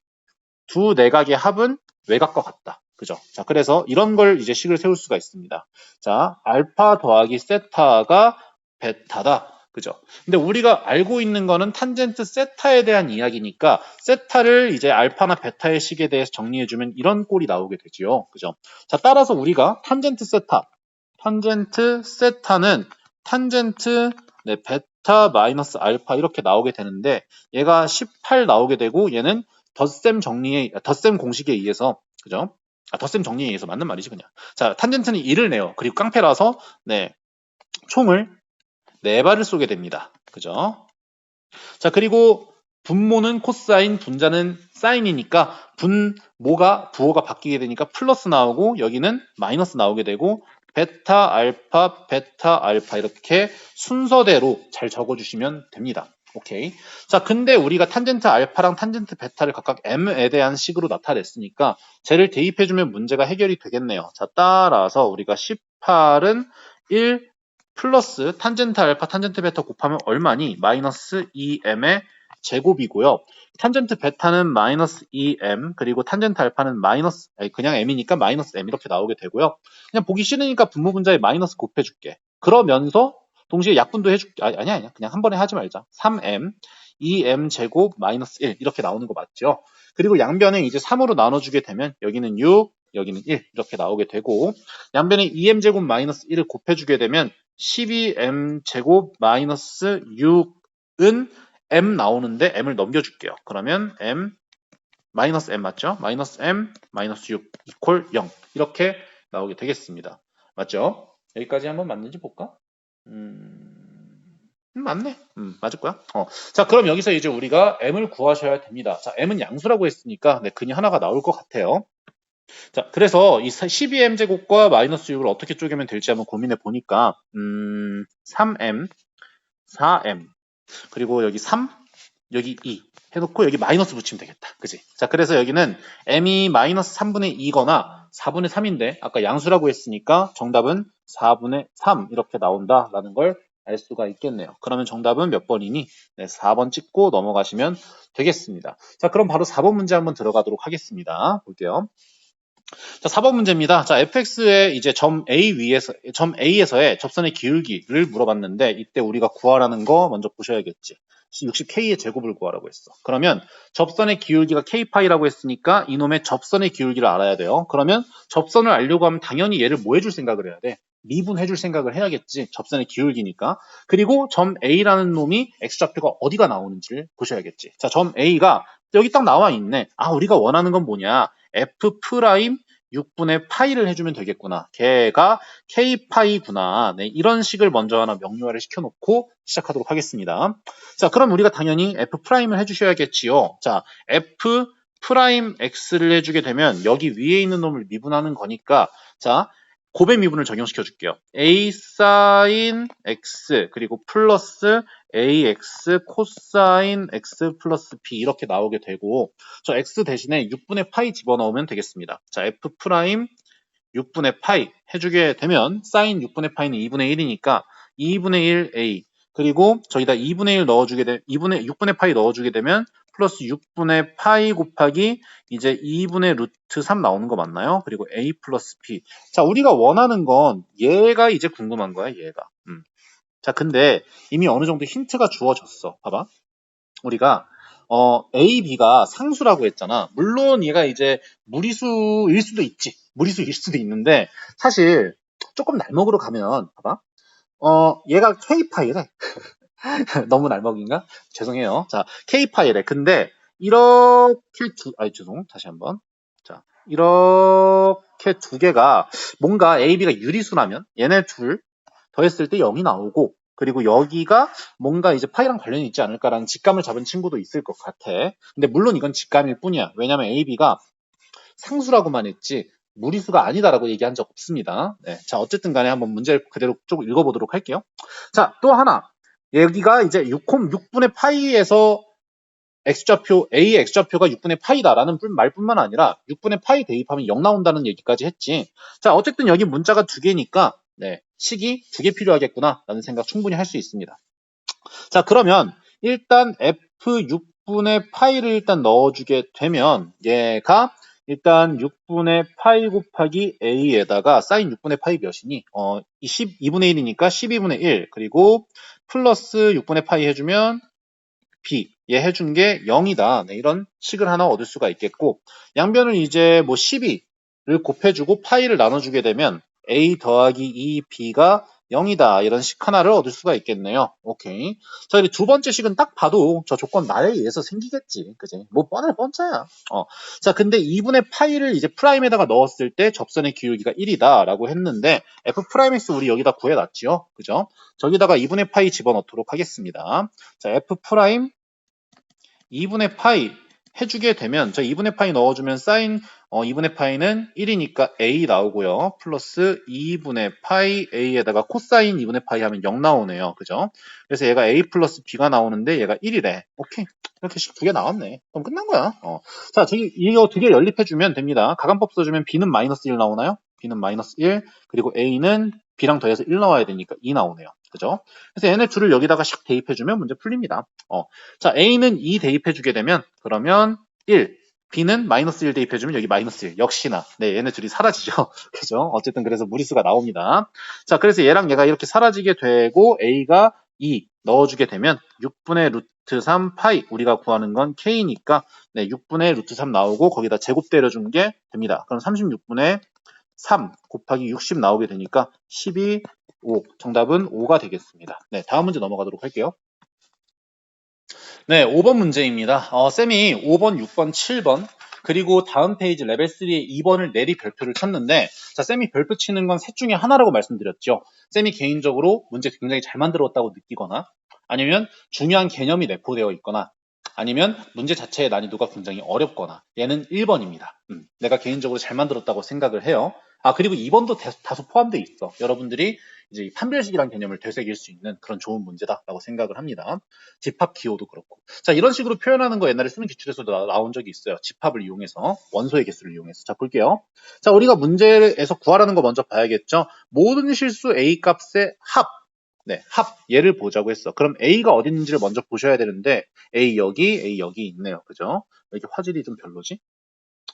두 내각의 합은 외곽과 같다. 그죠? 자, 그래서 이런 걸 이제 식을 세울 수가 있습니다. 자, 알파 더하기 세타가 베타다. 그죠? 근데 우리가 알고 있는 거는 탄젠트 세타에 대한 이야기니까 세타를 이제 알파나 베타의 식에 대해서 정리해주면 이런 꼴이 나오게 되지요. 그죠? 자, 따라서 우리가 탄젠트 세타는 탄젠트 네, 베타 마이너스 알파 이렇게 나오게 되는데 얘가 18 나오게 되고 얘는 덧셈 공식에 의해서 그죠? 덧셈 정리에 의해서 맞는 말이지 그냥. 자, 탄젠트는 1을 내요. 그리고 깡패라서 네, 총을 4발을 쏘게 됩니다. 그죠? 자, 그리고 분모는 코사인, 분자는 사인이니까 부호가 바뀌게 되니까 플러스 나오고 여기는 마이너스 나오게 되고 베타 알파 이렇게 순서대로 잘 적어주시면 됩니다. 오케이. 자, 근데 우리가 탄젠트 알파랑 탄젠트 베타를 각각 m에 대한 식으로 나타냈으니까 쟤를 대입해주면 문제가 해결이 되겠네요. 자, 따라서 우리가 18은 1 플러스 탄젠트 알파, 탄젠트 베타 곱하면 얼마니? 마이너스 2m의 제곱이고요. 탄젠트 베타는 마이너스 2m, 그리고 탄젠트 알파는 그냥 m이니까 마이너스 m 이렇게 나오게 되고요. 그냥 보기 싫으니까 분모분자에 마이너스 곱해줄게. 그러면서 동시에 약분도 해줄게. 아니야. 그냥 한 번에 하지 말자. 3m, 2m 제곱 마이너스 1 이렇게 나오는 거 맞죠? 그리고 양변에 이제 3으로 나눠주게 되면 여기는 6, 여기는 1 이렇게 나오게 되고 양변에 2m 제곱 마이너스 1을 곱해주게 되면 12m 제곱 마이너스 6은 m 나오는데 m을 넘겨줄게요. 그러면 m 마이너스 m 맞죠? 마이너스 m 마이너스 6 이퀄 0 이렇게 나오게 되겠습니다. 맞죠? 여기까지 한번 맞는지 볼까? 맞네. 맞을 거야. 자, 그럼 여기서 이제 우리가 m을 구하셔야 됩니다. 자, m은 양수라고 했으니까 네, 근이 하나가 나올 것 같아요. 자, 그래서 이 12m 제곱과 마이너스 6을 어떻게 쪼개면 될지 한번 고민해 보니까 3m, 4m, 그리고 여기 3, 여기 2 해놓고 여기 마이너스 붙이면 되겠다. 그지? 자, 그래서 여기는 m이 마이너스 3분의 2거나 4분의 3인데 아까 양수라고 했으니까 정답은 4분의 3 이렇게 나온다라는 걸 알 수가 있겠네요. 그러면 정답은 몇 번이니? 네, 4번 찍고 넘어가시면 되겠습니다. 자, 그럼 바로 4번 문제 한번 들어가도록 하겠습니다. 볼게요. 자, 4번 문제입니다. 자, fx의 이제 점 A에서의 접선의 기울기를 물어봤는데 이때 우리가 구하라는 거 먼저 보셔야겠지. 60k의 제곱을 구하라고 했어. 그러면 접선의 기울기가 k파이라고 했으니까 이놈의 접선의 기울기를 알아야 돼요. 그러면 접선을 알려고 하면 당연히 얘를 뭐 해줄 생각을 해야 돼? 미분해줄 생각을 해야겠지. 접선의 기울기니까. 그리고 점 A라는 놈이 x좌표가 어디가 나오는지를 보셔야겠지. 자, 점 A가 여기 딱 나와 있네. 아, 우리가 원하는 건 뭐냐? f 프라임 6분의 파이를 해주면 되겠구나. 걔가 k파이구나. 네, 이런 식을 먼저 하나 명료화를 시켜놓고 시작하도록 하겠습니다. 자, 그럼 우리가 당연히 f 프라임을 해주셔야겠지요. 자, f 프라임 x를 해주게 되면 여기 위에 있는 놈을 미분하는 거니까 자, 곱의 미분을 적용시켜 줄게요. a 사인 x 그리고 플러스 ax 코사인 x 플러스 b 이렇게 나오게 되고 저 x 대신에 6분의 파이 집어넣으면 되겠습니다. 자, f 프라임 6분의 파이 해주게 되면 사인 6분의 파이는 2분의 1이니까 2분의 1 a 그리고 저기다 2분의 1 넣어주게 되면 6분의 파이 넣어주게 되면 플러스 6분의 파이 곱하기 이제 2분의 루트 3 나오는 거 맞나요? 그리고 a 플러스 b. 자, 우리가 원하는 건 얘가 이제 궁금한 거야, 얘가. 자, 근데 이미 어느 정도 힌트가 주어졌어. 봐봐. 우리가 A, B가 상수라고 했잖아. 물론 얘가 이제 무리수일 수도 있지. 무리수일 수도 있는데 사실 조금 날먹으로 가면 봐봐. 얘가 K파이래. 너무 날먹인가? 죄송해요. 자, K파이래. 근데 이렇게 다시 한번. 자, 이렇게 두 개가 뭔가 A, B가 유리수라면 얘네 둘 더했을 때 0이 나오고 그리고 여기가 뭔가 이제 파이랑 관련이 있지 않을까라는 직감을 잡은 친구도 있을 것 같아. 근데 물론 이건 직감일 뿐이야. 왜냐면 A, B가 상수라고만 했지 무리수가 아니다라고 얘기한 적 없습니다. 네, 자, 어쨌든 간에 한번 문제를 그대로 쭉 읽어보도록 할게요. 자, 또 하나. 여기가 이제 6분의 파이에서 x좌표, a x좌표가 6분의 파이다라는 말뿐만 아니라 6분의 파이 대입하면 0 나온다는 얘기까지 했지. 자, 어쨌든 여기 문자가 두 개니까 네, 식이 두 개 필요하겠구나라는 생각 충분히 할 수 있습니다. 자, 그러면 일단 f6분의 파이를 일단 넣어주게 되면 얘가 일단 6분의 파이 곱하기 a에다가 사인 6분의 파이 몇이니? 12분의 1이니까 12분의 1 그리고 플러스 6분의 파이 해주면 b 얘 해준 게 0이다. 네, 이런 식을 하나 얻을 수가 있겠고 양변을 이제 뭐 12를 곱해주고 파이를 나눠주게 되면 a 더하기 2b가 0이다. 이런 식 하나를 얻을 수가 있겠네요. 오케이. 자, 이제 두 번째 식은 딱 봐도 저 조건 말에 의해서 생기겠지. 그지? 뭐 뻔할 뻔짜야. 자, 근데 2분의 파이를 이제 프라임에다가 넣었을 때 접선의 기울기가 1이다. 라고 했는데 f 프라임x 우리 여기다 구해놨지요. 그죠? 저기다가 2분의 파이 집어넣도록 하겠습니다. 자, f 프라임 2분의 파이 해주게 되면 저 2분의 파이 넣어주면 사인 2분의 파이는 1이니까 a 나오고요. 플러스 2분의 파이 a에다가 코사인 2분의 파이 하면 0 나오네요. 그죠? 그래서 얘가 a 플러스 b가 나오는데 얘가 1이래. 오케이. 이렇게 식 두 개 나왔네. 그럼 끝난 거야. 자, 저기 이거 두 개 연립해주면 됩니다. 가간법 써주면 b는 마이너스 1 나오나요? b는 마이너스 1 그리고 a는 b랑 더해서 1 나와야 되니까 2 나오네요. 그죠? 그래서 얘네 둘을 여기다가 식 대입해주면 문제 풀립니다. 자, a는 2 대입해주게 되면 그러면 1, b는 마이너스 1 대입해주면 여기 마이너스 1 역시나 네, 얘네 둘이 사라지죠. 그죠? 어쨌든 그래서 무리수가 나옵니다. 자, 그래서 얘랑 얘가 이렇게 사라지게 되고 a가 2 넣어주게 되면 6분의 루트 3 파이 우리가 구하는 건 k니까 네, 6분의 루트 3 나오고 거기다 제곱 때려준 게 됩니다. 그럼 36분의 3 곱하기 60 나오게 되니까 12, 5 정답은 5가 되겠습니다. 네, 다음 문제 넘어가도록 할게요. 네, 5번 문제입니다. 쌤이 5번, 6번, 7번 그리고 다음 페이지 레벨 3의 2번을 내리 별표를 쳤는데 자, 쌤이 별표 치는 건 셋 중에 하나라고 말씀드렸죠. 쌤이 개인적으로 문제 굉장히 잘 만들었다고 느끼거나 아니면 중요한 개념이 내포되어 있거나 아니면 문제 자체의 난이도가 굉장히 어렵거나 얘는 1번입니다. 내가 개인적으로 잘 만들었다고 생각을 해요. 그리고 2번도 다소 포함되어 있어. 여러분들이 이제 판별식이라는 개념을 되새길 수 있는 그런 좋은 문제다라고 생각을 합니다. 집합 기호도 그렇고. 자, 이런 식으로 표현하는 거 옛날에 수능 기출에서도 나온 적이 있어요. 집합을 이용해서, 원소의 개수를 이용해서. 자, 볼게요. 자, 우리가 문제에서 구하라는 거 먼저 봐야겠죠. 모든 실수 A 값의 합. 네, 합. 얘를 보자고 했어. 그럼 A가 어디 있는지를 먼저 보셔야 되는데, A 여기 있네요. 그죠? 왜 이렇게 화질이 좀 별로지?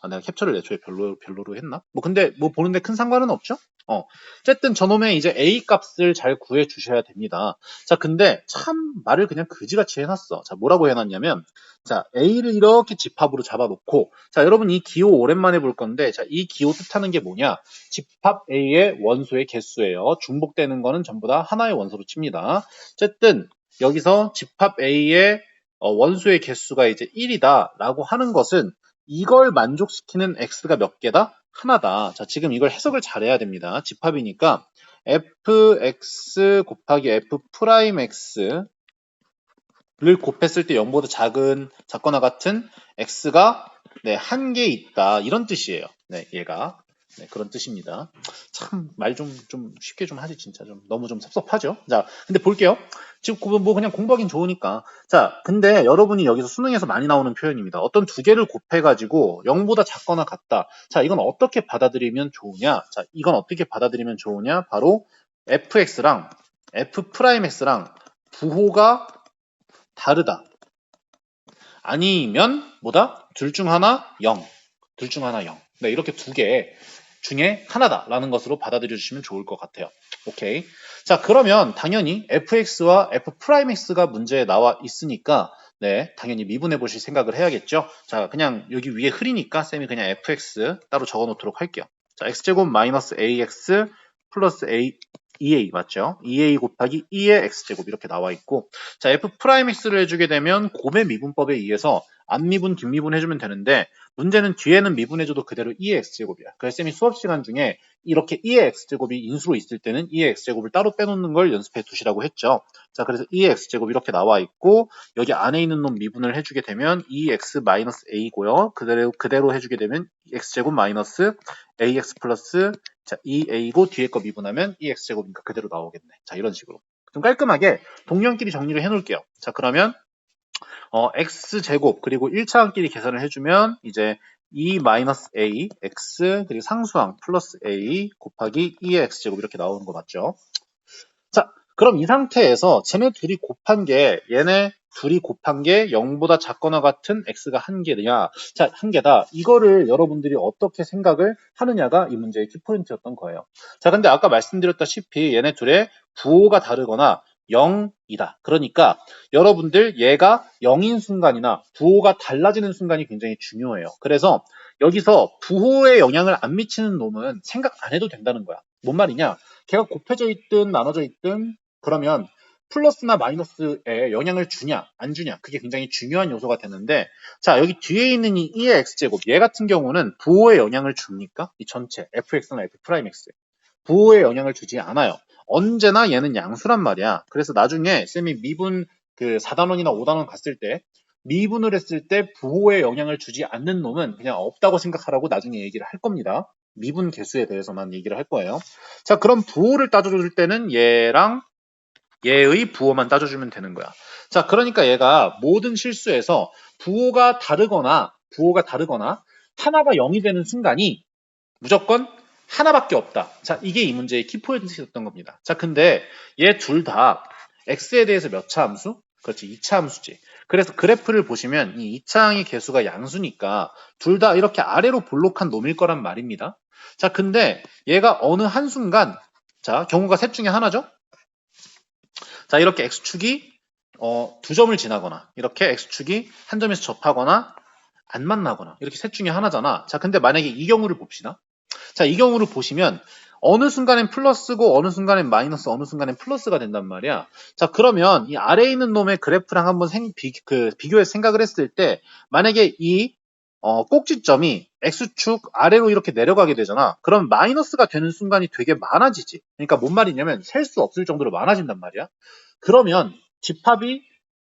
내가 캡처를 애초에 별로로 했나? 뭐 근데 뭐 보는데 큰 상관은 없죠? 어쨌든 저놈의 이제 A 값을 잘 구해 주셔야 됩니다. 자, 근데 참 말을 그냥 그지같이 해놨어. 자, 뭐라고 해놨냐면, 자, A를 이렇게 집합으로 잡아놓고, 자, 여러분 이 기호 오랜만에 볼 건데, 자, 이 기호 뜻하는 게 뭐냐? 집합 A의 원소의 개수예요. 중복되는 거는 전부 다 하나의 원소로 칩니다. 어쨌든 여기서 집합 A의 원소의 개수가 이제 1이다 라고 하는 것은 이걸 만족시키는 x가 몇 개다? 하나다. 자, 지금 이걸 해석을 잘해야 됩니다. 집합이니까 fx 곱하기 f 프라임 x를 곱했을 때 0보다 작거나 같은 x가 네, 한 개 있다. 이런 뜻이에요. 네, 얘가. 네, 그런 뜻입니다. 참, 말 좀 쉽게 좀 하지, 진짜. 너무 좀 섭섭하죠? 자, 근데 볼게요. 지금 뭐 그냥 공부하긴 좋으니까. 자, 근데 여러분이 여기서 수능에서 많이 나오는 표현입니다. 어떤 두 개를 곱해가지고 0보다 작거나 같다. 자, 이건 어떻게 받아들이면 좋으냐? 자, 이건 어떻게 받아들이면 좋으냐? 바로 fx랑 f'x랑 부호가 다르다. 아니면 뭐다? 둘 중 하나 0. 둘 중 하나 0. 네, 이렇게 두 개 중에 하나다라는 것으로 받아들여 주시면 좋을 것 같아요. 오케이. 자, 그러면 당연히 fx와 f'x가 문제에 나와 있으니까 네, 당연히 미분해 보실 생각을 해야겠죠. 자, 그냥 여기 위에 흐리니까 쌤이 그냥 fx 따로 적어 놓도록 할게요. 자, x제곱 마이너스 ax 플러스 a 2a 맞죠? 2a 곱하기 2의 x제곱 이렇게 나와 있고 자, f'x를 해주게 되면 곰의 미분법에 의해서 앞미분, 뒷미분 해주면 되는데 문제는 뒤에는 미분해줘도 그대로 2의 x제곱이야. 그래서 쌤이 수업 시간 중에 이렇게 2의 x제곱이 인수로 있을 때는 2의 x제곱을 따로 빼놓는 걸 연습해 두시라고 했죠. 자, 그래서 2의 x제곱 이렇게 나와 있고 여기 안에 있는 놈 미분을 해주게 되면 2x-a고요. 그대로 해주게 되면 x제곱 마이너스 ax 플러스 자, 2a고 뒤에 거 미분하면 2x제곱이니까 그대로 나오겠네. 자, 이런 식으로. 좀 깔끔하게 동량끼리 정리를 해놓을게요. 자, 그러면 x제곱 그리고 1차항끼리 계산을 해주면 이제 2-a x 그리고 상수항 플러스 a 곱하기 2의 x제곱 이렇게 나오는 거 맞죠? 자, 그럼 이 상태에서 쟤네 둘이 곱한 게 얘네 둘이 곱한 게 0보다 작거나 같은 x가 한 개냐? 자, 한 개다. 이거를 여러분들이 어떻게 생각을 하느냐가 이 문제의 키포인트였던 거예요. 자, 근데 아까 말씀드렸다시피 얘네 둘의 부호가 다르거나 0이다. 그러니까 여러분들 얘가 0인 순간이나 부호가 달라지는 순간이 굉장히 중요해요. 그래서 여기서 부호에 영향을 안 미치는 놈은 생각 안 해도 된다는 거야. 뭔 말이냐? 걔가 곱해져 있든 나눠져 있든 그러면 플러스나 마이너스에 영향을 주냐 안 주냐 그게 굉장히 중요한 요소가 되는데 자 여기 뒤에 있는 이 2의 x제곱 얘 같은 경우는 부호에 영향을 줍니까? 이 전체 fx나 f'x 부호에 영향을 주지 않아요. 언제나 얘는 양수란 말이야. 그래서 나중에 쌤이 미분 그 4단원이나 5단원 갔을 때 미분을 했을 때 부호에 영향을 주지 않는 놈은 그냥 없다고 생각하라고 나중에 얘기를 할 겁니다. 미분 개수에 대해서만 얘기를 할 거예요. 자, 그럼 부호를 따져줄 때는 얘랑 얘의 부호만 따져주면 되는 거야. 자, 그러니까 얘가 모든 실수에서 부호가 다르거나 하나가 0이 되는 순간이 무조건 하나밖에 없다. 자, 이게 이 문제의 키포인트였던 겁니다. 자, 근데 얘 둘 다 x에 대해서 몇 차 함수? 그렇지, 2차 함수지. 그래서 그래프를 보시면 이 2차항의 개수가 양수니까 둘 다 이렇게 아래로 볼록한 놈일 거란 말입니다. 자, 근데 얘가 어느 한순간 자, 경우가 셋 중에 하나죠? 자, 이렇게 x축이 두 점을 지나거나 이렇게 x축이 한 점에서 접하거나 안 만나거나 이렇게 셋 중에 하나잖아. 자, 근데 만약에 이 경우를 봅시다. 자, 이 경우를 보시면 어느 순간엔 플러스고 어느 순간엔 마이너스 어느 순간엔 플러스가 된단 말이야. 자, 그러면 이 아래에 있는 놈의 그래프랑 한번 비교해서 생각을 했을 때 만약에 이 꼭지점이 x축 아래로 이렇게 내려가게 되잖아. 그럼 마이너스가 되는 순간이 되게 많아지지. 그러니까 뭔 말이냐면 셀 수 없을 정도로 많아진단 말이야. 그러면 집합이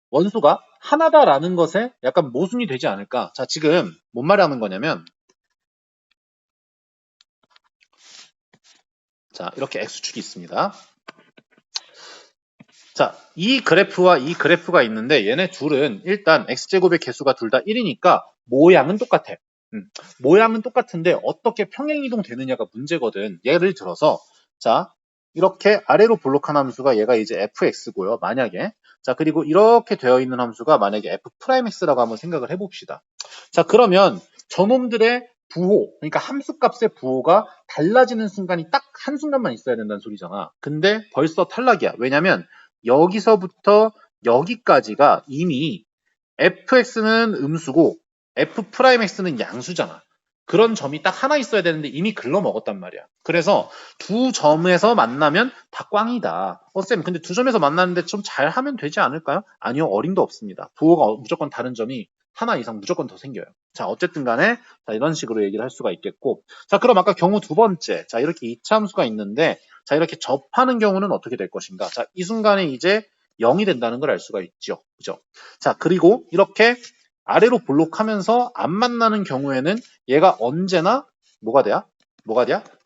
원수가 하나다라는 것에 약간 모순이 되지 않을까. 자, 지금 뭔 말하는 거냐면 자, 이렇게 x축이 있습니다. 자, 이 그래프와 이 그래프가 있는데 얘네 둘은 일단 x제곱의 개수가 둘 다 1이니까 모양은 똑같아. 모양은 똑같은데 어떻게 평행이동 되느냐가 문제거든. 예를 들어서 자, 이렇게 아래로 볼록한 함수가 얘가 이제 fx고요. 만약에 자, 그리고 이렇게 되어 있는 함수가 만약에 f'x라고 한번 생각을 해봅시다. 자, 그러면 저놈들의 부호, 그러니까 함수값의 부호가 달라지는 순간이 딱 한순간만 있어야 된다는 소리잖아. 근데 벌써 탈락이야. 왜냐면 여기서부터 여기까지가 이미 fx는 음수고 f'x는 양수잖아. 그런 점이 딱 하나 있어야 되는데 이미 글러먹었단 말이야. 그래서 두 점에서 만나면 다 꽝이다. 쌤, 근데 두 점에서 만나는데 좀 잘하면 되지 않을까요? 아니요, 어림도 없습니다. 부호가 무조건 다른 점이 하나 이상 무조건 더 생겨요. 자, 어쨌든 간에 자, 이런 식으로 얘기를 할 수가 있겠고 자, 그럼 아까 경우 두 번째 자, 이렇게 2차 함수가 있는데 자, 이렇게 접하는 경우는 어떻게 될 것인가? 자, 이 순간에 이제 0이 된다는 걸 알 수가 있죠. 그죠? 자, 그리고 이렇게 아래로 볼록하면서 안 만나는 경우에는 얘가 언제나 뭐가 돼야?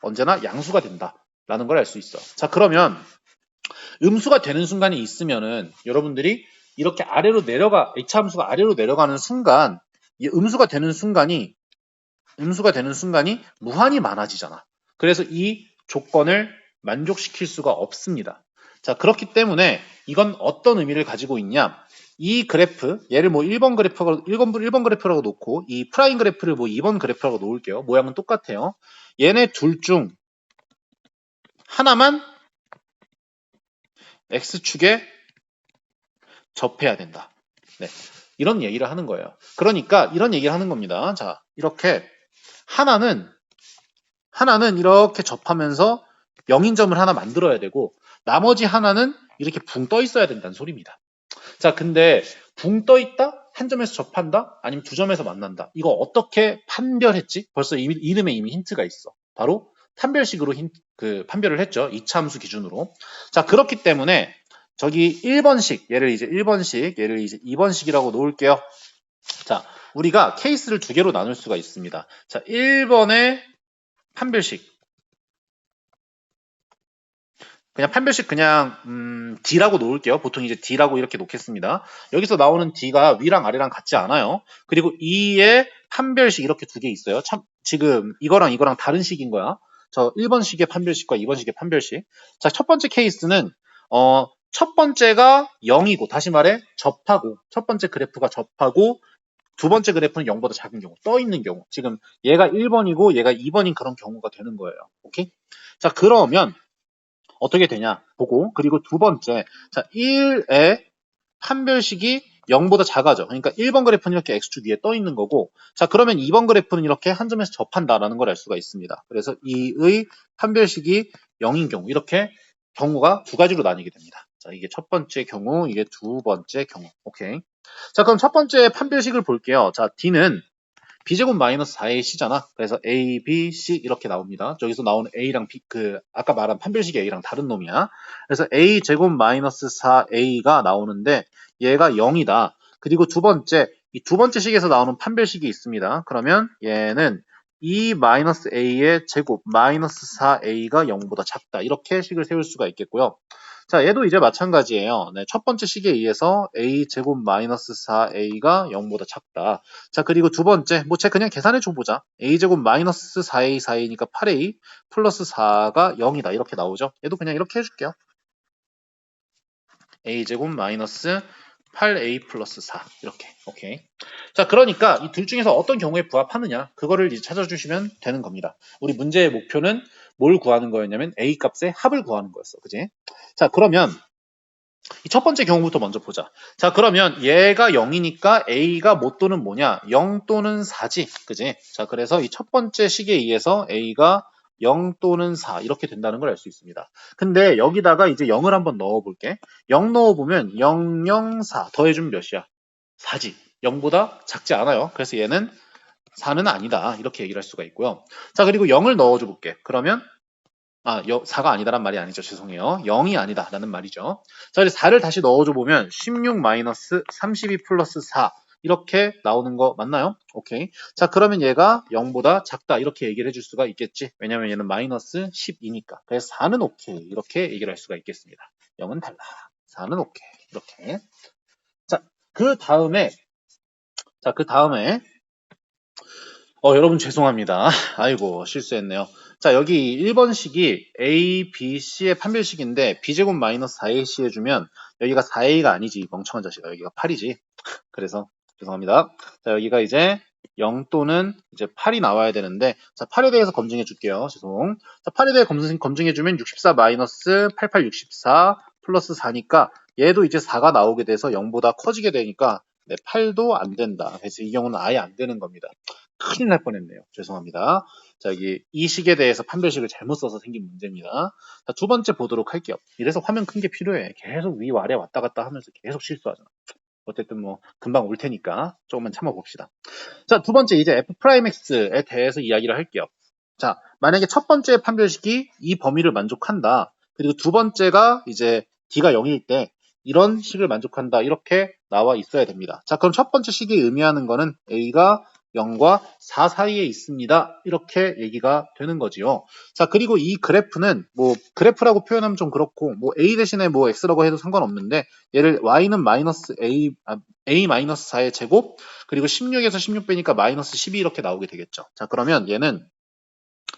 언제나 양수가 된다라는 걸 알 수 있어. 자, 그러면 음수가 되는 순간이 있으면은 여러분들이 이렇게 아래로 내려가 H 함수가 아래로 내려가는 순간 이 음수가 되는 순간이 무한히 많아지잖아. 그래서 이 조건을 만족시킬 수가 없습니다. 자, 그렇기 때문에 이건 어떤 의미를 가지고 있냐? 이 그래프, 얘를 뭐 1번 그래프라고 놓고 이 프라임 그래프를 뭐 2번 그래프라고 놓을게요. 모양은 똑같아요. 얘네 둘 중 하나만 X축에 접해야 된다. 네. 이런 얘기를 하는 거예요. 그러니까 이런 얘기를 하는 겁니다. 자, 이렇게 하나는 이렇게 접하면서 0인점을 하나 만들어야 되고 나머지 하나는 이렇게 붕 떠 있어야 된다는 소리입니다. 자, 근데 붕 떠 있다? 한 점에서 접한다? 아니면 두 점에서 만난다? 이거 어떻게 판별했지? 벌써 이름에 이미 힌트가 있어. 바로 판별식으로 판별을 했죠. 이차 함수 기준으로. 자, 그렇기 때문에 저기 1번식, 얘를 이제 1번식, 얘를 이제 2번식이라고 놓을게요. 자, 우리가 케이스를 두 개로 나눌 수가 있습니다. 자, 1번의 판별식. 그냥 판별식 그냥 D라고 놓을게요. 보통 이제 D라고 이렇게 놓겠습니다. 여기서 나오는 D가 위랑 아래랑 같지 않아요. 그리고 2의 판별식 이렇게 두 개 있어요. 참 지금 이거랑 이거랑 다른 식인 거야. 저 1번식의 판별식과 2번식의 판별식. 자, 첫 번째 케이스는 첫 번째가 0이고 다시 말해 접하고 첫 번째 그래프가 접하고 두 번째 그래프는 0보다 작은 경우, 떠 있는 경우. 지금 얘가 1번이고 얘가 2번인 그런 경우가 되는 거예요. 오케이? 자, 그러면 어떻게 되냐 보고, 그리고 두 번째, 자 1의 판별식이 0보다 작아져. 그러니까 1번 그래프는 이렇게 x축 위에 떠 있는 거고, 자 그러면 2번 그래프는 이렇게 한 점에서 접한다라는 걸 알 수가 있습니다. 그래서 2의 판별식이 0인 경우, 이렇게 경우가 두 가지로 나뉘게 됩니다. 자, 이게 첫 번째 경우, 이게 두 번째 경우. 오케이. 자, 그럼 첫 번째 판별식을 볼게요. 자, D는 b제곱 마이너스 4ac잖아. 그래서 a, b, c 이렇게 나옵니다. 저기서 나오는 a랑 b, 아까 말한 판별식 a랑 다른 놈이야. 그래서 a제곱 마이너스 4a가 나오는데 얘가 0이다. 그리고 두 번째, 이 두 번째 식에서 나오는 판별식이 있습니다. 그러면 얘는 2 마이너스 a의 제곱 마이너스 4a가 0보다 작다. 이렇게 식을 세울 수가 있겠고요. 자, 얘도 이제 마찬가지예요. 네, 첫 번째 식에 의해서 a 제곱 마이너스 4a가 0보다 작다. 자, 그리고 두 번째, 뭐, 그냥 계산해 줘보자. a제곱 마이너스 4a, 4a니까 8a 플러스 4가 0이다. 이렇게 나오죠. 얘도 그냥 이렇게 해줄게요. a제곱 마이너스 8a 플러스 4. 이렇게. 오케이. 자, 그러니까 이 둘 중에서 어떤 경우에 부합하느냐, 그거를 이제 찾아주시면 되는 겁니다. 우리 문제의 목표는 뭘 구하는 거였냐면 a 값의 합을 구하는 거였어. 그지? 자, 그러면 이 첫 번째 경우부터 먼저 보자. 자, 그러면 얘가 0이니까 a가 뭐 또는 뭐냐? 0 또는 4지. 그지? 자, 그래서 이 첫 번째 식에 의해서 a가 0 또는 4 이렇게 된다는 걸 알 수 있습니다. 근데 여기다가 이제 0을 한번 넣어볼게. 0 넣어보면 0, 0, 4 더해주면 몇이야? 4지. 0보다 작지 않아요. 그래서 얘는 4는 아니다. 이렇게 얘기를 할 수가 있고요. 자, 그리고 0을 넣어줘 볼게. 그러면 4가 아니다란 말이 아니죠. 죄송해요. 0이 아니다라는 말이죠. 자, 이제 4를 다시 넣어줘 보면 16 마이너스 32 플러스 4 이렇게 나오는 거 맞나요? 오케이. 자, 그러면 얘가 0보다 작다 이렇게 얘기를 해줄 수가 있겠지. 왜냐면 얘는 마이너스 12니까. 그래서 4는 오케이 이렇게 얘기를 할 수가 있겠습니다. 0은 달라. 4는 오케이 이렇게. 자, 그 다음에 여러분 죄송합니다. 아이고 실수했네요. 자, 여기 1번식이 A, B, C의 판별식인데 B제곱 마이너스 4AC 해주면 여기가 4A가 아니지 멍청한 자식아. 여기가 8이지. 그래서 죄송합니다. 자, 여기가 이제 0 또는 이제 8이 나와야 되는데, 자, 8에 대해서 검증해 줄게요. 죄송. 자, 8에 대해 검증해 주면 64 마이너스 88 64 플러스 4니까 얘도 이제 4가 나오게 돼서 0보다 커지게 되니까 8도 안 된다. 그래서 이 경우는 아예 안 되는 겁니다. 큰일 날 뻔했네요. 죄송합니다. 자, 여기 이 식에 대해서 판별식을 잘못 써서 생긴 문제입니다. 자, 두 번째 보도록 할게요. 이래서 화면 큰 게 필요해. 계속 위와 아래 왔다 갔다 하면서 계속 실수하잖아. 어쨌든 뭐 금방 올 테니까 조금만 참아봅시다. 자, 두 번째 이제 f'x에 대해서 이야기를 할게요. 자, 만약에 첫 번째 판별식이 이 범위를 만족한다. 그리고 두 번째가 이제 d가 0일 때 이런 식을 만족한다. 이렇게 나와 있어야 됩니다. 자, 그럼 첫 번째 식이 의미하는 거는 a가 0과 4 사이에 있습니다. 이렇게 얘기가 되는 거지요. 자, 그리고 이 그래프는 뭐 그래프라고 표현하면 좀 그렇고 뭐 a 대신에 뭐 x라고 해도 상관없는데, 얘를 y는 마이너스 a 마이너스 4의 제곱 그리고 16에서 16 빼니까 마이너스 12 이렇게 나오게 되겠죠. 자, 그러면 얘는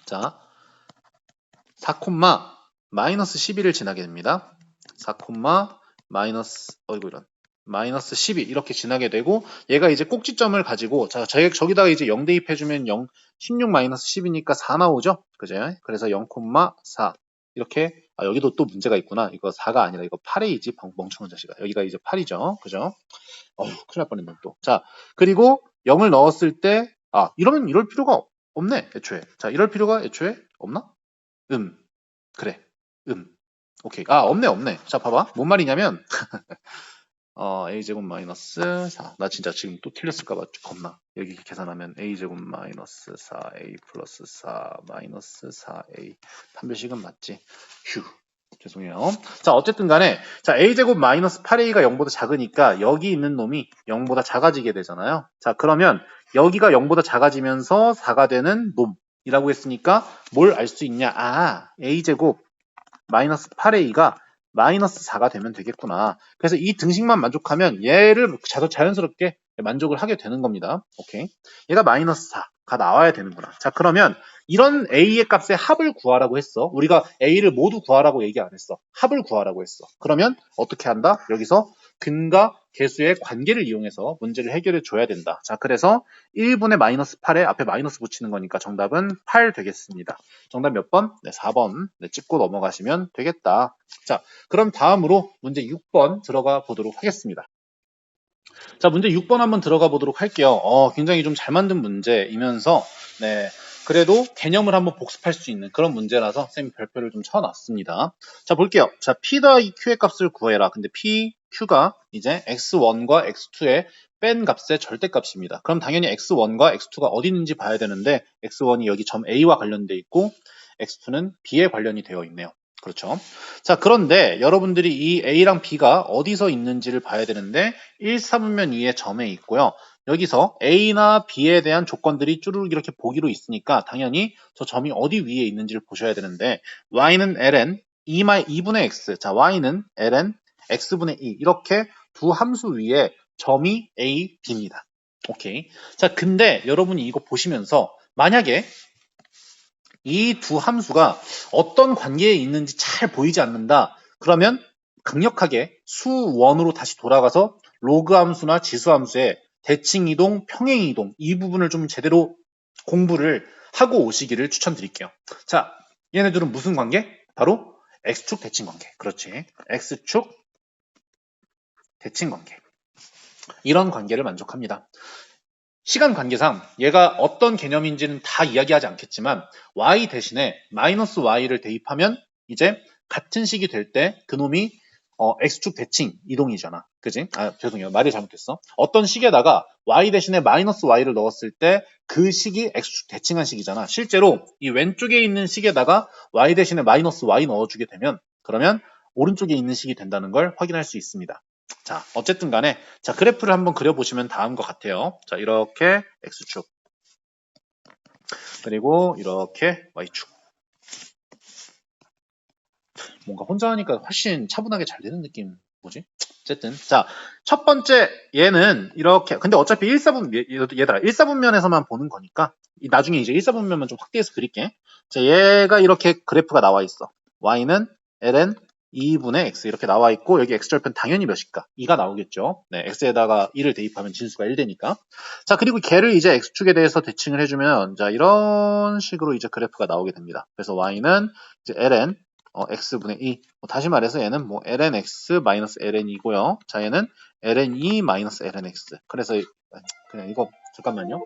자 4, 마이너스 12를 지나게 됩니다. 4, 마이너스 이런 마이너스 12 이렇게 지나게 되고, 얘가 이제 꼭지점을 가지고 자 저기다가 이제 0 대입해주면 16 마이너스 10이니까 4 나오죠. 그죠? 그래서 0,4 이렇게. 여기도 또 문제가 있구나. 이거 4가 아니라 이거 8A지 멍청한 자식아. 여기가 이제 8이죠. 그죠? 큰일 날 뻔했네 또. 자, 그리고 0을 넣었을 때 이러면 이럴 필요가 없네 애초에. 자, 이럴 필요가 애초에 없나? 그래. 오케이. 없네. 자, 봐봐. 뭔 말이냐면 a제곱 마이너스 4. 나 진짜 지금 또 틀렸을까봐 겁나. 여기 계산하면 a제곱 마이너스 4a 플러스 4 마이너스 4a. 판별식은 맞지? 휴. 죄송해요. 자, 어쨌든 간에, 자, a제곱 마이너스 8a가 0보다 작으니까 여기 있는 놈이 0보다 작아지게 되잖아요. 자, 그러면 여기가 0보다 작아지면서 4가 되는 놈이라고 했으니까 뭘 알 수 있냐? a제곱 마이너스 8a가 마이너스 4가 되면 되겠구나. 그래서 이 등식만 만족하면 얘를 자연스럽게 만족을 하게 되는 겁니다. 오케이. 얘가 마이너스 4가 나와야 되는구나. 자, 그러면 이런 a의 값의 합을 구하라고 했어. 우리가 a를 모두 구하라고 얘기 안 했어. 합을 구하라고 했어. 그러면 어떻게 한다? 여기서 근과 계수의 관계를 이용해서 문제를 해결해 줘야 된다. 자, 그래서 1분의 마이너스 8에 앞에 마이너스 붙이는 거니까 정답은 8 되겠습니다. 정답 몇 번? 네, 4번. 네, 찍고 넘어가시면 되겠다. 자, 그럼 다음으로 문제 6번 들어가 보도록 하겠습니다. 자, 문제 6번 한번 들어가 보도록 할게요. 굉장히 좀 잘 만든 문제이면서, 네, 그래도 개념을 한번 복습할 수 있는 그런 문제라서 쌤이 별표를 좀 쳐놨습니다. 자, 볼게요. 자, P 더하기 Q의 값을 구해라. 근데 P, Q가 이제 X1과 X2의 뺀 값의 절대값입니다. 그럼 당연히 X1과 X2가 어디 있는지 봐야 되는데, X1이 여기 점 A와 관련돼 있고, X2는 B에 관련이 되어 있네요. 그렇죠. 자, 그런데 여러분들이 이 A랑 B가 어디서 있는지를 봐야 되는데 1사분면 위에 점에 있고요. 여기서 A나 B에 대한 조건들이 쭈르륵 이렇게 보기로 있으니까 당연히 저 점이 어디 위에 있는지를 보셔야 되는데 y는 ln 2분의 x, 자 y는 ln x분의 2 이렇게 두 함수 위에 점이 A, B입니다. 오케이. 자, 근데 여러분이 이거 보시면서 만약에 이 두 함수가 어떤 관계에 있는지 잘 보이지 않는다. 그러면 강력하게 수원으로 다시 돌아가서 로그 함수나 지수 함수의 대칭 이동, 평행 이동 이 부분을 좀 제대로 공부를 하고 오시기를 추천드릴게요. 자, 얘네들은 무슨 관계? 바로 x축 대칭 관계. 그렇지. x축 대칭 관계. 이런 관계를 만족합니다. 시간 관계상 얘가 어떤 개념인지는 다 이야기하지 않겠지만 y 대신에 마이너스 y를 대입하면 이제 같은 식이 될 때 그놈이 x축 대칭 이동이잖아. 그지? 죄송해요. 말이 잘못했어. 어떤 식에다가 y 대신에 마이너스 y를 넣었을 때 그 식이 x축 대칭한 식이잖아. 실제로 이 왼쪽에 있는 식에다가 y 대신에 마이너스 y 넣어주게 되면 그러면 오른쪽에 있는 식이 된다는 걸 확인할 수 있습니다. 자, 어쨌든 간에, 자, 그래프를 한번 그려보시면 다음과 같아요. 자, 이렇게 X축. 그리고 이렇게 Y축. 뭔가 혼자 하니까 훨씬 차분하게 잘 되는 느낌, 뭐지? 어쨌든. 자, 첫 번째, 얘는 이렇게, 근데 어차피 1사분면에서만 1사분면에서만 보는 거니까, 나중에 이제 1사분면만 좀 확대해서 그릴게. 자, 얘가 이렇게 그래프가 나와 있어. Y는 ln 2분의 x 이렇게 나와 있고 여기 x절편 당연히 몇일까? 2가 나오겠죠. 네, x에다가 2를 대입하면 진수가 1 되니까. 자, 그리고 걔를 이제 x축에 대해서 대칭을 해주면 자 이런 식으로 이제 그래프가 나오게 됩니다. 그래서 y는 이제 ln x분의 2. 다시 말해서 얘는 뭐 ln x 마이너스 ln 2고요. 자, 얘는 ln 2 마이너스 ln x. 그래서 그냥 이거 잠깐만요.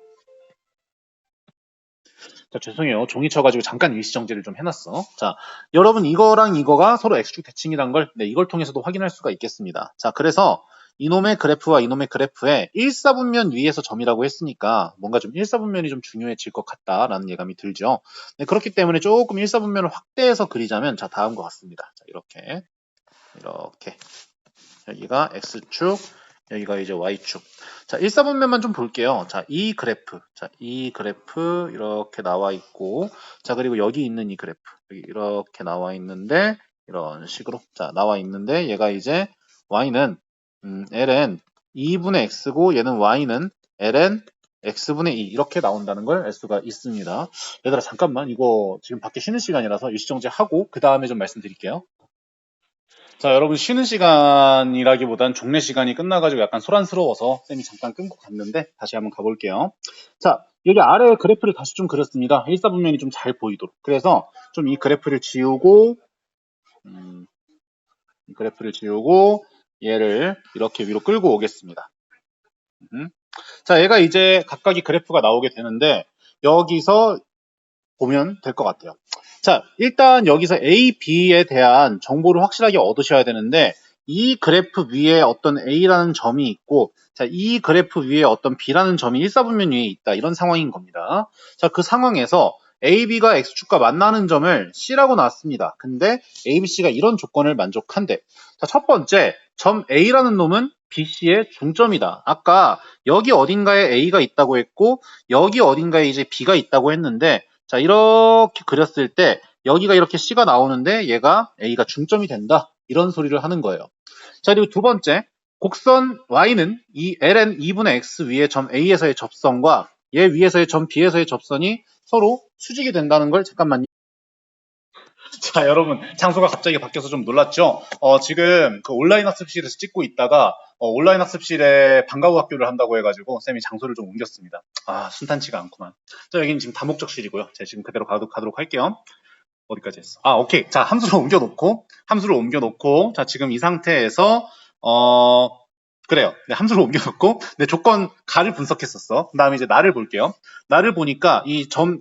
자, 죄송해요. 종이 쳐가지고 잠깐 일시정지를 좀 해놨어. 자, 여러분 이거랑 이거가 서로 x축 대칭이란 걸, 네, 이걸 통해서도 확인할 수가 있겠습니다. 자, 그래서 이놈의 그래프와 이놈의 그래프에 1사분면 위에서 점이라고 했으니까 뭔가 좀 1사분면이 좀 중요해질 것 같다라는 예감이 들죠. 네, 그렇기 때문에 조금 1사분면을 확대해서 그리자면 자, 다음과 같습니다. 자, 이렇게 여기가 x축, 여기가 이제 y축. 자, 1사분면만 좀 볼게요. 자, 이 그래프. 자, 이 그래프 이렇게 나와 있고, 자, 그리고 여기 있는 이 그래프. 여기 이렇게 나와 있는데, 이런 식으로. 자, 나와 있는데, 얘가 이제 y는, ln 2분의 x고, 얘는 y는 ln x분의 2. 이렇게 나온다는 걸 알 수가 있습니다. 얘들아, 잠깐만. 이거 지금 밖에 쉬는 시간이라서 일시정지 하고, 그 다음에 좀 말씀드릴게요. 자, 여러분 쉬는 시간이라기보단 종례 시간이 끝나가지고 약간 소란스러워서 쌤이 잠깐 끊고 갔는데 다시 한번 가볼게요. 자, 여기 아래 그래프를 다시 좀 그렸습니다. 일사분면이 좀 잘 보이도록. 그래서 좀 이 그래프를 지우고 이 그래프를 지우고 얘를 이렇게 위로 끌고 오겠습니다. 자, 얘가 이제 각각의 그래프가 나오게 되는데 여기서 보면 될 것 같아요. 자, 일단 여기서 A, B에 대한 정보를 확실하게 얻으셔야 되는데 이 그래프 위에 어떤 A라는 점이 있고, 자, 이 그래프 위에 어떤 B라는 점이 일사분면 위에 있다. 이런 상황인 겁니다. 자, 그 상황에서 A, B가 X축과 만나는 점을 C라고 놨습니다. 근데 A, B, C가 이런 조건을 만족한대. 자, 첫 번째, 점 A라는 놈은 BC의 중점이다. 아까 여기 어딘가에 A가 있다고 했고, 여기 어딘가에 이제 B가 있다고 했는데, 자, 이렇게 그렸을 때, 여기가 이렇게 C가 나오는데, 얘가 A가 중점이 된다. 이런 소리를 하는 거예요. 자, 그리고 두 번째, 곡선 Y는 이 ln 2분의 x 위에 점 A에서의 접선과 얘 위에서의 점 B에서의 접선이 서로 수직이 된다는 걸 잠깐만요. 자, 여러분, 장소가 갑자기 바뀌어서 좀 놀랐죠? 지금 그 온라인 학습실에서 찍고 있다가 온라인 학습실에 방과후 학교를 한다고 해가지고 쌤이 장소를 좀 옮겼습니다. 아, 순탄치가 않구만. 자, 여기는 지금 다목적실이고요. 제가 지금 그대로 가도록 할게요. 어디까지 했어? 아, 오케이. 자, 함수를 옮겨놓고, 자, 지금 이 상태에서, 그래요. 네, 함수를 옮겨놓고, 네, 조건, 가를 분석했었어. 그 다음에 이제 나를 볼게요. 나를 보니까 이 점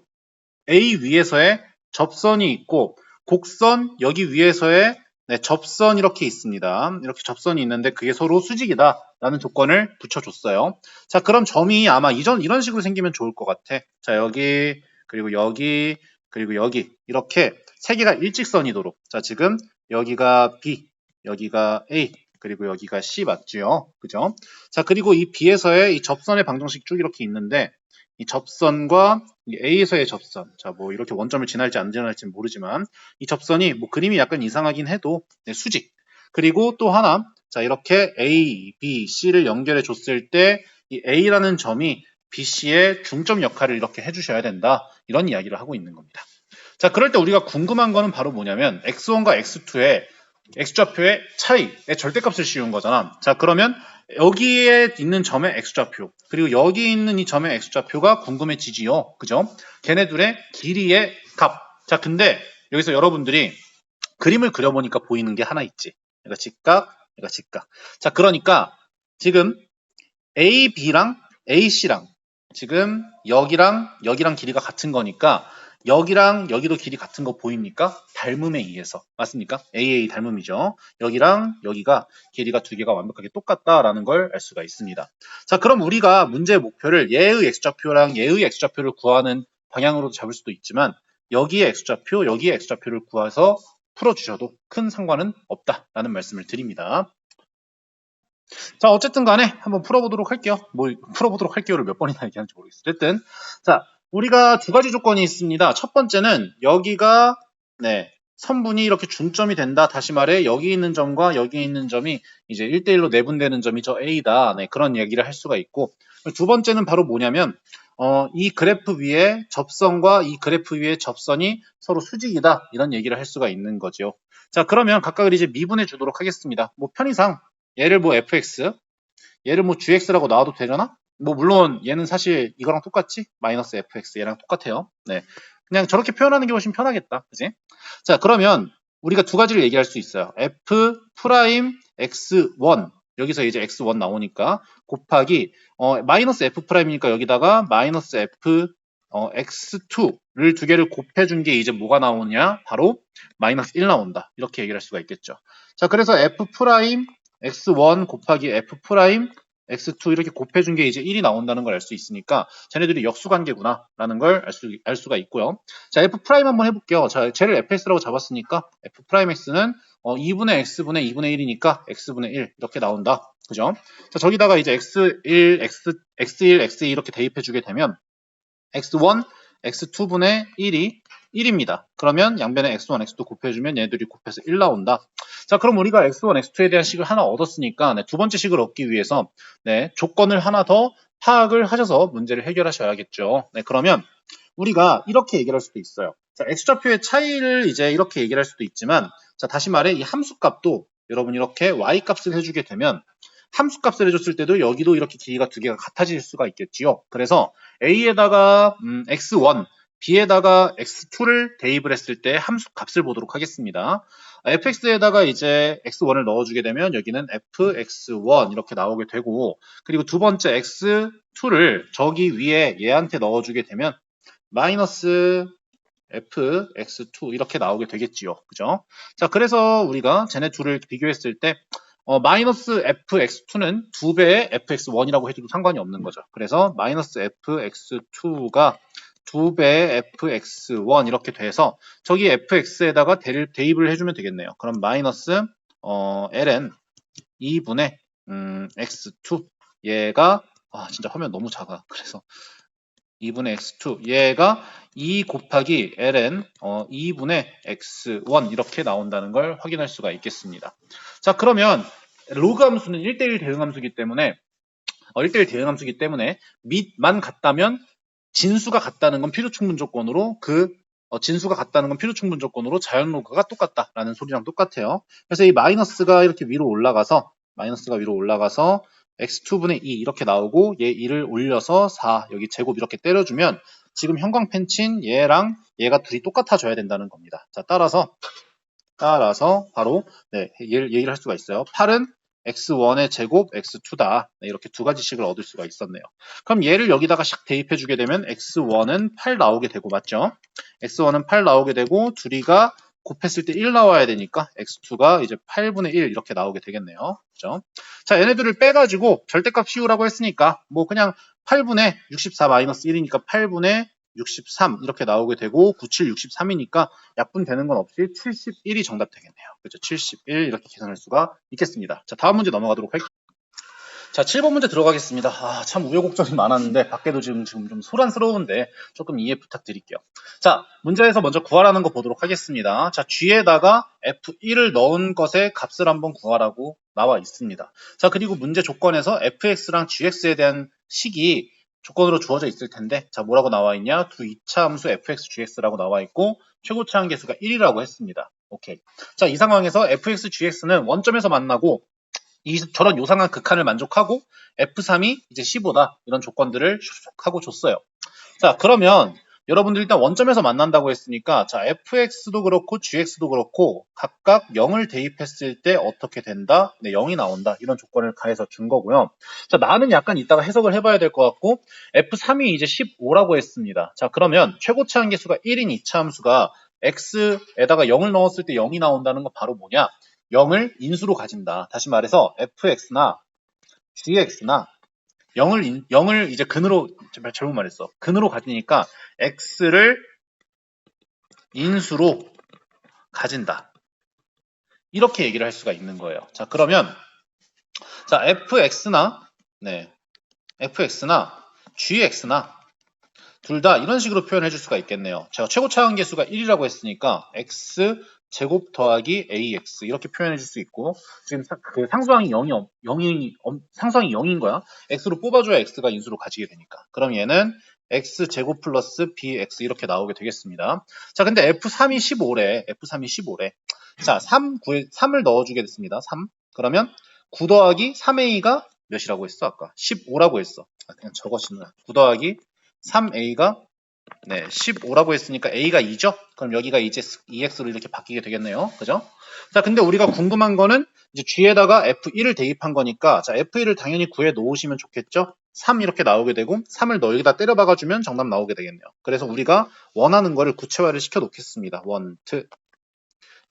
A 위에서의 접선이 있고, 곡선 여기 위에서의 네, 접선 이렇게 있습니다. 이렇게 접선이 있는데 그게 서로 수직이다 라는 조건을 붙여줬어요. 자, 그럼 점이 아마 이런 식으로 생기면 좋을 것 같아. 자, 여기, 그리고 여기, 그리고 여기 이렇게 세 개가 일직선이도록. 자, 지금 여기가 B, 여기가 A, 그리고 여기가 C 맞죠? 그죠? 자, 그리고 이 B에서의 이 접선의 방정식 쭉 이렇게 있는데 이 접선과 이 A에서의 접선, 자, 뭐 이렇게 원점을 지날지 안 지날지는 모르지만 이 접선이 뭐 그림이 약간 이상하긴 해도 네, 수직. 그리고 또 하나, 자, 이렇게 A, B, C를 연결해 줬을 때 이 A라는 점이 BC의 중점 역할을 이렇게 해주셔야 된다. 이런 이야기를 하고 있는 겁니다. 자, 그럴 때 우리가 궁금한 거는 바로 뭐냐면 x1과 x2의 x좌표의 차이의 절대값을 씌운 거잖아. 자, 그러면 여기에 있는 점의 x좌표 그리고 여기 있는 이 점의 x좌표가 궁금해지지요. 그죠? 걔네들의 길이의 값. 자, 근데 여기서 여러분들이 그림을 그려보니까 보이는 게 하나 있지. 얘가 직각, 얘가 직각. 자, 그러니까 지금 AB랑 AC랑 지금 여기랑 길이가 같은 거니까 여기랑 여기도 길이 같은 거 보입니까? 닮음에 의해서. 맞습니까? AA 닮음이죠. 여기랑 여기가 길이가 두 개가 완벽하게 똑같다라는 걸 알 수가 있습니다. 자, 그럼 우리가 문제의 목표를 얘의 x좌표랑 얘의 x좌표를 구하는 방향으로 잡을 수도 있지만 여기의 x좌표, 여기의 x좌표를 구해서 풀어주셔도 큰 상관은 없다라는 말씀을 드립니다. 자, 어쨌든 간에 한번 풀어보도록 할게요. 뭐, 풀어보도록 할게요를 몇 번이나 얘기하는지 모르겠어요. 어쨌든. 자, 우리가 두 가지 조건이 있습니다. 첫 번째는 여기가, 네, 선분이 이렇게 중점이 된다. 다시 말해, 여기 있는 점과 여기 있는 점이 이제 1대1로 내분되는 점이 저 A다. 네, 그런 얘기를 할 수가 있고. 두 번째는 바로 뭐냐면, 이 그래프 위에 접선과 이 그래프 위에 접선이 서로 수직이다. 이런 얘기를 할 수가 있는 거죠. 자, 그러면 각각을 이제 미분해 주도록 하겠습니다. 뭐, 편의상, 얘를 뭐 fx, 얘를 뭐 gx라고 나와도 되려나? 뭐 물론 얘는 사실 이거랑 똑같지? 마이너스 fx 얘랑 똑같아요. 네, 그냥 저렇게 표현하는 게 훨씬 편하겠다, 그지? 자, 그러면 우리가 두 가지를 얘기할 수 있어요. f 프라임 x1 여기서 이제 x1 나오니까 곱하기 마이너스 f 프라임이니까 여기다가 마이너스 f x2를 두 개를 곱해준 게 이제 뭐가 나오냐? 바로 마이너스 1 나온다. 이렇게 얘기할 수가 있겠죠. 자, 그래서 f 프라임 x1 곱하기 f 프라임 x2 이렇게 곱해준 게 이제 1이 나온다는 걸 알 수 있으니까 쟤네들이 역수관계구나 라는 걸 알 수가 있고요. 자, f 프라임 한번 해볼게요. 자, 쟤를 fx라고 잡았으니까 f 프라임 x는 2분의 x분의 2분의 1이니까 x분의 1 이렇게 나온다. 그죠? 자, 저기다가 이제 x1, x1, x2 이렇게 대입해주게 되면 x1, x2분의 1이 1입니다. 그러면 양변에 x1, x2 곱해주면 얘들이 곱해서 1 나온다. 자, 그럼 우리가 x1, x2에 대한 식을 하나 얻었으니까 네, 두 번째 식을 얻기 위해서 네, 조건을 하나 더 파악을 하셔서 문제를 해결하셔야겠죠. 네, 그러면 우리가 이렇게 얘기할 수도 있어요. 자, x좌표의 차이를 이제 이렇게 얘기할 수도 있지만 자, 다시 말해 이 함수값도 여러분 이렇게 y값을 해주게 되면 함수값을 해줬을 때도 여기도 이렇게 길이가 두 개가 같아질 수가 있겠지요. 그래서 a에다가 x1, b에다가 x2를 대입을 했을 때 함수값을 보도록 하겠습니다. fx에다가 이제 x1을 넣어주게 되면 여기는 fx1 이렇게 나오게 되고 그리고 두 번째 x2를 저기 위에 얘한테 넣어주게 되면 마이너스 fx2 이렇게 나오게 되겠지요. 그죠? 자, 그래서 우리가 쟤네 둘을 비교했을 때 마이너스 fx2는 2배의 fx1이라고 해도 상관이 없는 거죠. 그래서 마이너스 fx2가 2배의 fx1 이렇게 돼서 저기 fx에다가 대입을 해주면 되겠네요. 그럼 마이너스 ln 2분의 x2 얘가 진짜 화면 너무 작아. 그래서 2분의 x2 얘가 2 곱하기 ln 2분의 x1 이렇게 나온다는 걸 확인할 수가 있겠습니다. 자, 그러면 로그 함수는 1대1 대응 함수이기 때문에 1대1 대응 함수이기 때문에 밑만 같다면 진수가 같다는 건 필요 충분 조건으로 진수가 같다는 건 필요 충분 조건으로 자연 로그가 똑같다라는 소리랑 똑같아요. 그래서 이 마이너스가 이렇게 위로 올라가서 x2분의 2 이렇게 나오고 얘 2를 올려서 4 여기 제곱 이렇게 때려주면 지금 형광펜 친 얘랑 얘가 둘이 똑같아져야 된다는 겁니다. 자, 따라서 바로 얘기를 할 수가 있어요. 8은 x1의 제곱 x2다. 이렇게 두 가지씩을 얻을 수가 있었네요. 그럼 얘를 여기다가 샥 대입해 주게 되면 x1은 8 나오게 되고 맞죠? x1은 8 나오게 되고 둘이가 곱했을 때 1 나와야 되니까 x2가 이제 8분의 1 이렇게 나오게 되겠네요. 그죠? 자, 얘네들을 빼가지고 절대값 씌우라고 했으니까 뭐 그냥 8분의 64 마이너스 1이니까 8분의 63 이렇게 나오게 되고 97, 63이니까 약분되는 건 없이 71이 정답 되겠네요. 그렇죠? 71 이렇게 계산할 수가 있겠습니다. 자, 다음 문제 넘어가도록 할게요. 자, 7번 문제 들어가겠습니다. 참 우여곡절이 많았는데 밖에도 지금 좀 소란스러운데 조금 이해 부탁드릴게요. 자, 문제에서 먼저 구하라는 거 보도록 하겠습니다. 자, G에다가 F1을 넣은 것의 값을 한번 구하라고 나와 있습니다. 자, 그리고 문제 조건에서 fx랑 gx에 대한 식이 조건으로 주어져 있을 텐데, 자, 뭐라고 나와 있냐? 두 2차 함수 fx, gx라고 나와 있고 최고차 한계수가 1이라고 했습니다. 오케이. 자, 이 상황에서 fx, gx는 원점에서 만나고 저런 요상한 극한을 만족하고 F3이 이제 15다 이런 조건들을 슉 하고 줬어요. 자, 그러면 여러분들 일단 원점에서 만난다고 했으니까 자, fx도 그렇고 gx도 그렇고 각각 0을 대입했을 때 어떻게 된다? 네, 0이 나온다. 이런 조건을 가해서 준 거고요. 자, 나는 약간 이따가 해석을 해봐야 될 것 같고 f3이 이제 15라고 했습니다. 자, 그러면 최고차 한계수가 1인 2차 함수가 x에다가 0을 넣었을 때 0이 나온다는 건 바로 뭐냐? 0을 인수로 가진다. 다시 말해서 fx나 gx나 0을 이제 근으로, 잘못 말했어. 근으로 가지니까 x를 인수로 가진다. 이렇게 얘기를 할 수가 있는 거예요. 자, 그러면 자, fx나 gx나 둘 다 이런 식으로 표현해 줄 수가 있겠네요. 제가 최고차 한계수가 1이라고 했으니까 x 제곱 더하기 ax 이렇게 표현해 줄 수 있고 지금 그 상수항이 상수항이 0인 거야. x로 뽑아줘야 x가 인수로 가지게 되니까. 그럼 얘는 x 제곱 플러스 bx 이렇게 나오게 되겠습니다. 자, 근데 f3이 15래. 자, 3을 넣어주게 됐습니다. 3. 그러면 9 더하기 3a가 몇이라고 했어? 아까 15라고 했어. 그냥 적어주는 9 더하기 3a가 15라고 했으니까 a가 2죠? 그럼 여기가 이제 2x로 이렇게 바뀌게 되겠네요. 그죠? 자, 근데 우리가 궁금한 거는 이제 g에다가 f1을 대입한 거니까 자, f1을 당연히 구해 놓으시면 좋겠죠? 3 이렇게 나오게 되고 3을 여기다 때려 박아주면 정답 나오게 되겠네요. 그래서 우리가 원하는 거를 구체화를 시켜 놓겠습니다. 1,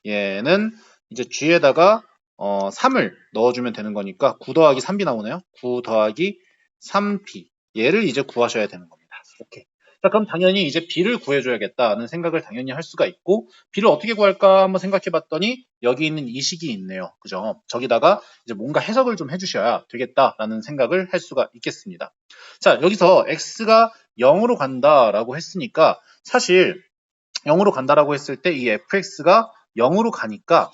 2 얘는 이제 g에다가 3을 넣어주면 되는 거니까 9 더하기 3b 나오네요. 9 더하기 3b 얘를 이제 구하셔야 되는 겁니다. 오케이. 자, 그럼 당연히 이제 b를 구해줘야겠다는 생각을 당연히 할 수가 있고 b를 어떻게 구할까 한번 생각해봤더니 여기 있는 이 식이 있네요. 그죠? 저기다가 이제 뭔가 해석을 좀 해주셔야 되겠다라는 생각을 할 수가 있겠습니다. 자, 여기서 x가 0으로 간다라고 했으니까 사실 0으로 간다라고 했을 때 이 fx가 0으로 가니까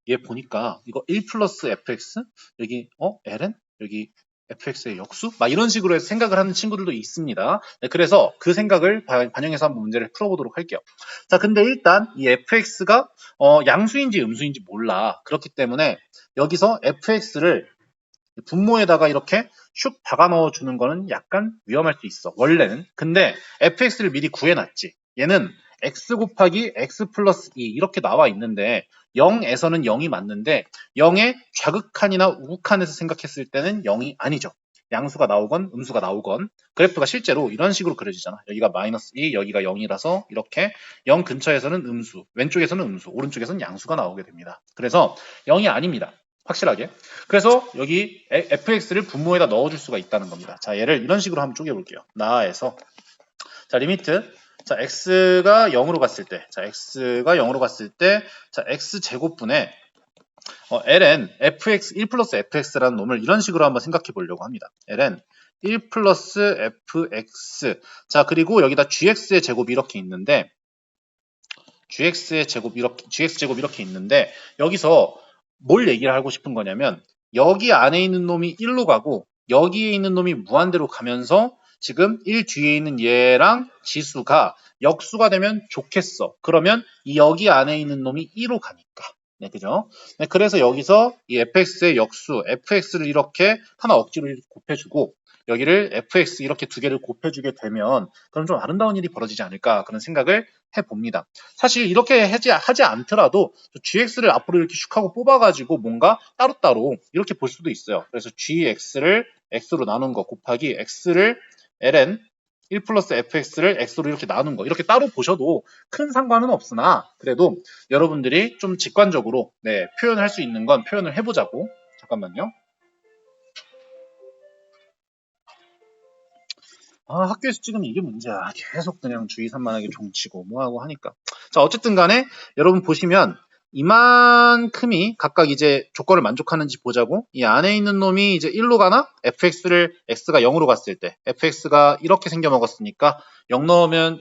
얘 보니까 이거 1 플러스 fx 여기 ln 여기 fx의 역수? 막 이런 식으로 해서 생각을 하는 친구들도 있습니다. 네, 그래서 그 생각을 반영해서 한번 문제를 풀어보도록 할게요. 자, 근데 일단 이 fx가 양수인지 음수인지 몰라. 그렇기 때문에 여기서 fx를 분모에다가 이렇게 슉 박아 넣어주는 거는 약간 위험할 수 있어. 원래는. 근데 fx를 미리 구해놨지. 얘는 x 곱하기 x 플러스 2 이렇게 나와 있는데 0에서는 0이 맞는데 0의 좌극한이나 우극한에서 생각했을 때는 0이 아니죠. 양수가 나오건 음수가 나오건 그래프가 실제로 이런 식으로 그려지잖아. 여기가 마이너스 2, 여기가 0이라서 이렇게 0 근처에서는 음수, 왼쪽에서는 음수, 오른쪽에서는 양수가 나오게 됩니다. 그래서 0이 아닙니다. 확실하게. 그래서 여기 fx를 분모에다 넣어줄 수가 있다는 겁니다. 자, 얘를 이런 식으로 한번 쪼개볼게요. 나에서 자, 리미트. 자, x가 0으로 갔을 때, 자, x가 0으로 갔을 때, 자, x제곱분의 ln fx 1 플러스 fx라는 놈을 이런 식으로 한번 생각해 보려고 합니다. ln 1 플러스 fx. 자, 그리고 여기다 gx의 제곱이 이렇게 있는데, gx 제곱 이렇게 있는데, 여기서 뭘 얘기를 하고 싶은 거냐면, 여기 안에 있는 놈이 1로 가고, 여기에 있는 놈이 무한대로 가면서, 지금 1 뒤에 있는 얘랑 지수가 역수가 되면 좋겠어. 그러면 이 여기 안에 있는 놈이 2로 가니까. 네, 그죠? 네, 그래서 여기서 이 fx의 역수, fx를 이렇게 하나 억지로 곱해주고, 여기를 fx 이렇게 두 개를 곱해주게 되면, 그럼 좀 아름다운 일이 벌어지지 않을까, 그런 생각을 해봅니다. 사실 이렇게 하지 않더라도 gx를 앞으로 이렇게 슉 하고 뽑아가지고 뭔가 따로따로 이렇게 볼 수도 있어요. 그래서 gx를 x로 나눈 거 곱하기 x를 ln 1 플러스 fx를 x로 이렇게 나눈 거 이렇게 따로 보셔도 큰 상관은 없으나 그래도 여러분들이 좀 직관적으로 네, 표현할 수 있는 건 표현을 해보자고. 잠깐만요. 학교에서 찍으면 이게 문제야. 계속 그냥 주의 산만하게 종치고 뭐하고 하니까. 자, 어쨌든 간에 여러분 보시면 이만큼이 각각 이제 조건을 만족하는지 보자고. 이 안에 있는 놈이 이제 1로 가나? x가 0으로 갔을 때 fx가 이렇게 생겨 먹었으니까 0 넣으면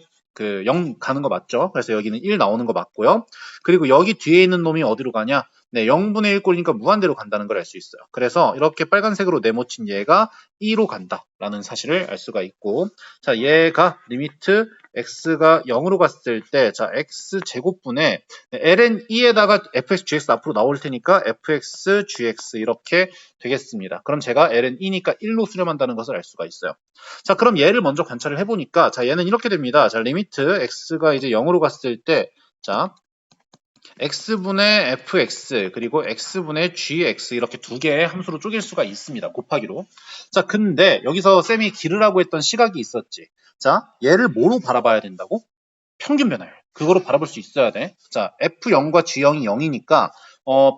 0 가는 거 맞죠? 그래서 여기는 1 나오는 거 맞고요. 그리고 여기 뒤에 있는 놈이 어디로 가냐? 네, 0분의 1 꼴이니까 무한대로 간다는 걸 알 수 있어요. 그래서 이렇게 빨간색으로 네모친 얘가 2로 간다라는 사실을 알 수가 있고, 자, 얘가 리미트 x가 0으로 갔을 때, 자, x 제곱분의 ln 2에다가 fx, gx 앞으로 나올 테니까 fx, gx 이렇게 되겠습니다. 그럼 제가 ln 2니까 1로 수렴한다는 것을 알 수가 있어요. 자, 그럼 얘를 먼저 관찰을 해보니까, 자, 얘는 이렇게 됩니다. 자, 리미트 x가 이제 0으로 갔을 때, 자, x분의 fx 그리고 x분의 gx 이렇게 두 개의 함수로 쪼갤 수가 있습니다. 곱하기로. 자, 근데 여기서 쌤이 기르라고 했던 시각이 있었지. 자, 얘를 뭐로 바라봐야 된다고? 평균 변화율. 그거로 바라볼 수 있어야 돼. 자, f0과 g0이 0이니까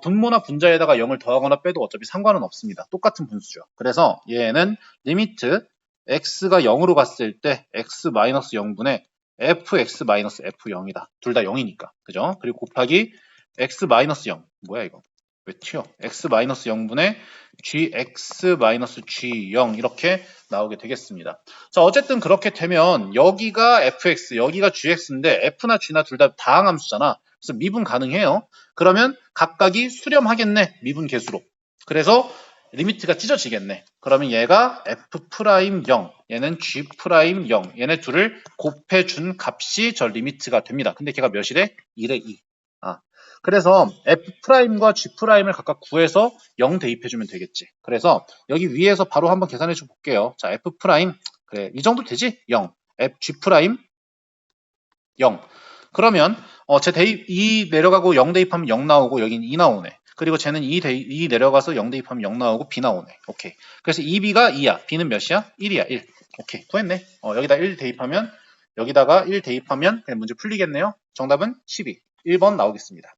분모나 분자에다가 0을 더하거나 빼도 어차피 상관은 없습니다. 똑같은 분수죠. 그래서 얘는 리미트 x가 0으로 갔을 때 x-0분의 fx-f0이다. 둘 다 0이니까. 그죠? 그리고 곱하기 x-0. 뭐야 이거? 왜 튀어? x-0분의 gx-g0 이렇게 나오게 되겠습니다. 자, 어쨌든 그렇게 되면 여기가 fx, 여기가 gx인데 f나 g나 둘 다 다항함수잖아. 그래서 미분 가능해요. 그러면 각각이 수렴하겠네. 미분 계수로. 그래서 리미트가 찢어지겠네. 그러면 얘가 f'0, 얘는 g'0, 얘네 둘을 곱해준 값이 저 리미트가 됩니다. 근데 걔가 몇이래? 1에 2. 그래서 f'과 g'을 각각 구해서 0 대입해주면 되겠지. 그래서 여기 위에서 바로 한번 계산해줘 볼게요. 자, f', 그래, 이 정도 되지? 0. g', 0. 그러면 제 대입 2 내려가고 0 대입하면 0 나오고 여긴 2 나오네. 그리고 쟤는 2 내려가서 0 대입하면 0 나오고 B 나오네. 오케이. 그래서 2B가 2야. B는 몇이야? 1이야. 1. 오케이. 구했네. 여기다 1 대입하면 여기다가 1 대입하면 그냥 문제 풀리겠네요. 정답은 12. 1번 나오겠습니다.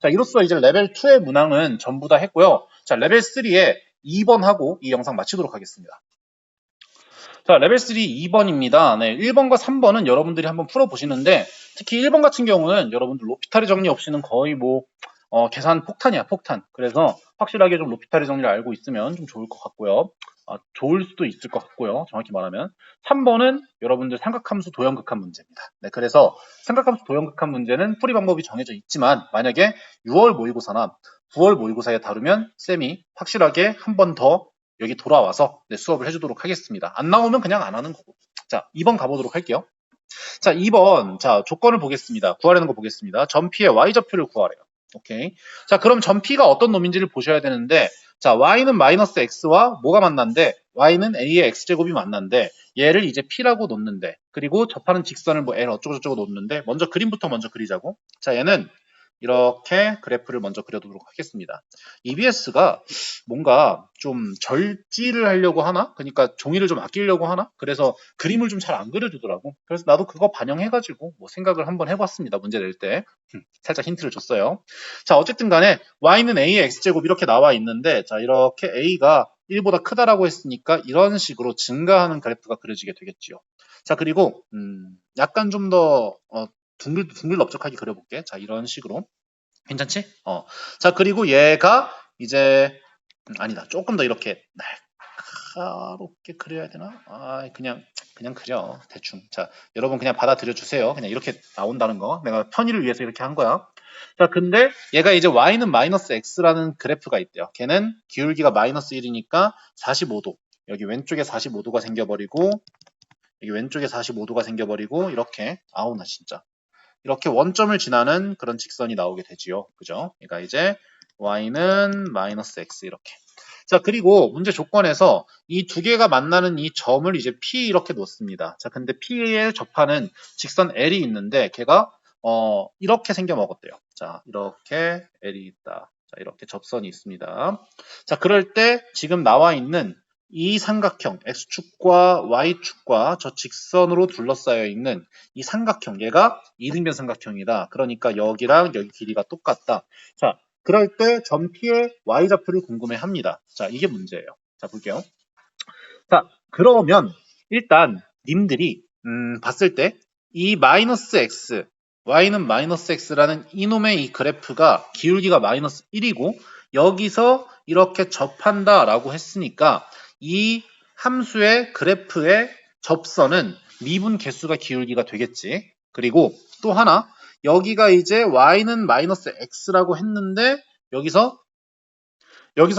자, 이로써 이제 레벨 2의 문항은 전부 다 했고요. 자, 레벨 3에 2번 하고 이 영상 마치도록 하겠습니다. 자, 레벨 3 2번입니다. 네, 1번과 3번은 여러분들이 한번 풀어보시는데 특히 1번 같은 경우는 여러분들 로피타리 정리 없이는 거의 계산 폭탄이야, 폭탄. 그래서 확실하게 좀 로피타리 정리를 알고 있으면 좀 좋을 것 같고요. 좋을 수도 있을 것 같고요. 정확히 말하면. 3번은 여러분들 삼각함수 도형극한 문제입니다. 네, 그래서 삼각함수 도형극한 문제는 풀이 방법이 정해져 있지만 만약에 6월 모의고사나 9월 모의고사에 다루면 쌤이 확실하게 한 번 더 여기 돌아와서 수업을 해주도록 하겠습니다. 안 나오면 그냥 안 하는 거고. 자, 2번 가보도록 할게요. 자, 2번. 자, 조건을 보겠습니다. 구하려는 거 보겠습니다. 전피의 y좌표를 구하래요. 오케이. 자, 그럼 전피가 어떤 놈인지를 보셔야 되는데, 자, y는 마이너스 x와 뭐가 만난데, y는 a의 x제곱이 만난데, 얘를 이제 p라고 놓는데, 그리고 접하는 직선을 L 어쩌고저쩌고 놓는데, 먼저 그림부터 먼저 그리자고. 자, 얘는 이렇게 그래프를 먼저 그려두도록 하겠습니다. EBS가 뭔가 좀 절지를 하려고 하나? 그러니까 종이를 좀 아끼려고 하나? 그래서 그림을 좀 잘 안 그려주더라고. 그래서 나도 그거 반영해가지고 뭐 생각을 한번 해봤습니다. 문제 낼 때. 살짝 힌트를 줬어요. 자, 어쨌든 간에 y는 a의 x제곱 이렇게 나와 있는데, 자, 이렇게 a가 1보다 크다라고 했으니까 이런 식으로 증가하는 그래프가 그려지게 되겠지요. 자, 그리고 약간 좀 더 둥글넓적하게 그려볼게. 자, 이런 식으로. 괜찮지? 자, 그리고 얘가 이제 아니다. 조금 더 이렇게 날카롭게 그려야 되나? 그냥 그려. 대충. 자, 여러분 그냥 받아들여 주세요. 그냥 이렇게 나온다는 거. 내가 편의를 위해서 이렇게 한 거야. 자, 근데 얘가 이제 y는 마이너스 x라는 그래프가 있대요. 걔는 기울기가 마이너스 1이니까 45도. 여기 왼쪽에 45도가 생겨버리고, 여기 왼쪽에 45도가 생겨버리고, 이렇게. 아우, 나 진짜. 이렇게 원점을 지나는 그런 직선이 나오게 되지요. 그죠? 그러니까 이제 y는 마이너스 x 이렇게. 자, 그리고 문제 조건에서 이 두 개가 만나는 이 점을 이제 P 이렇게 놓습니다. 자, 근데 P에 접하는 직선 L이 있는데 걔가 이렇게 생겨 먹었대요. 자, 이렇게 L이 있다. 자, 이렇게 접선이 있습니다. 자, 그럴 때 지금 나와 있는 이 삼각형 X축과 Y축과 저 직선으로 둘러싸여 있는 이 삼각형 얘가 이등변 삼각형이다. 그러니까 여기랑 여기 길이가 똑같다. 자, 그럴 때 점 P의 Y좌표를 궁금해 합니다. 자, 이게 문제예요. 자, 볼게요. 자, 그러면 일단 님들이 봤을 때 이 마이너스 x, y는 마이너스 x라는 이놈의 이 그래프가 기울기가 마이너스 1이고 여기서 이렇게 접한다라고 했으니까 이 함수의 그래프의 접선은 미분 개수가 기울기가 되겠지. 그리고 또 하나 여기가 이제 y는 마이너스 x라고 했는데 여기서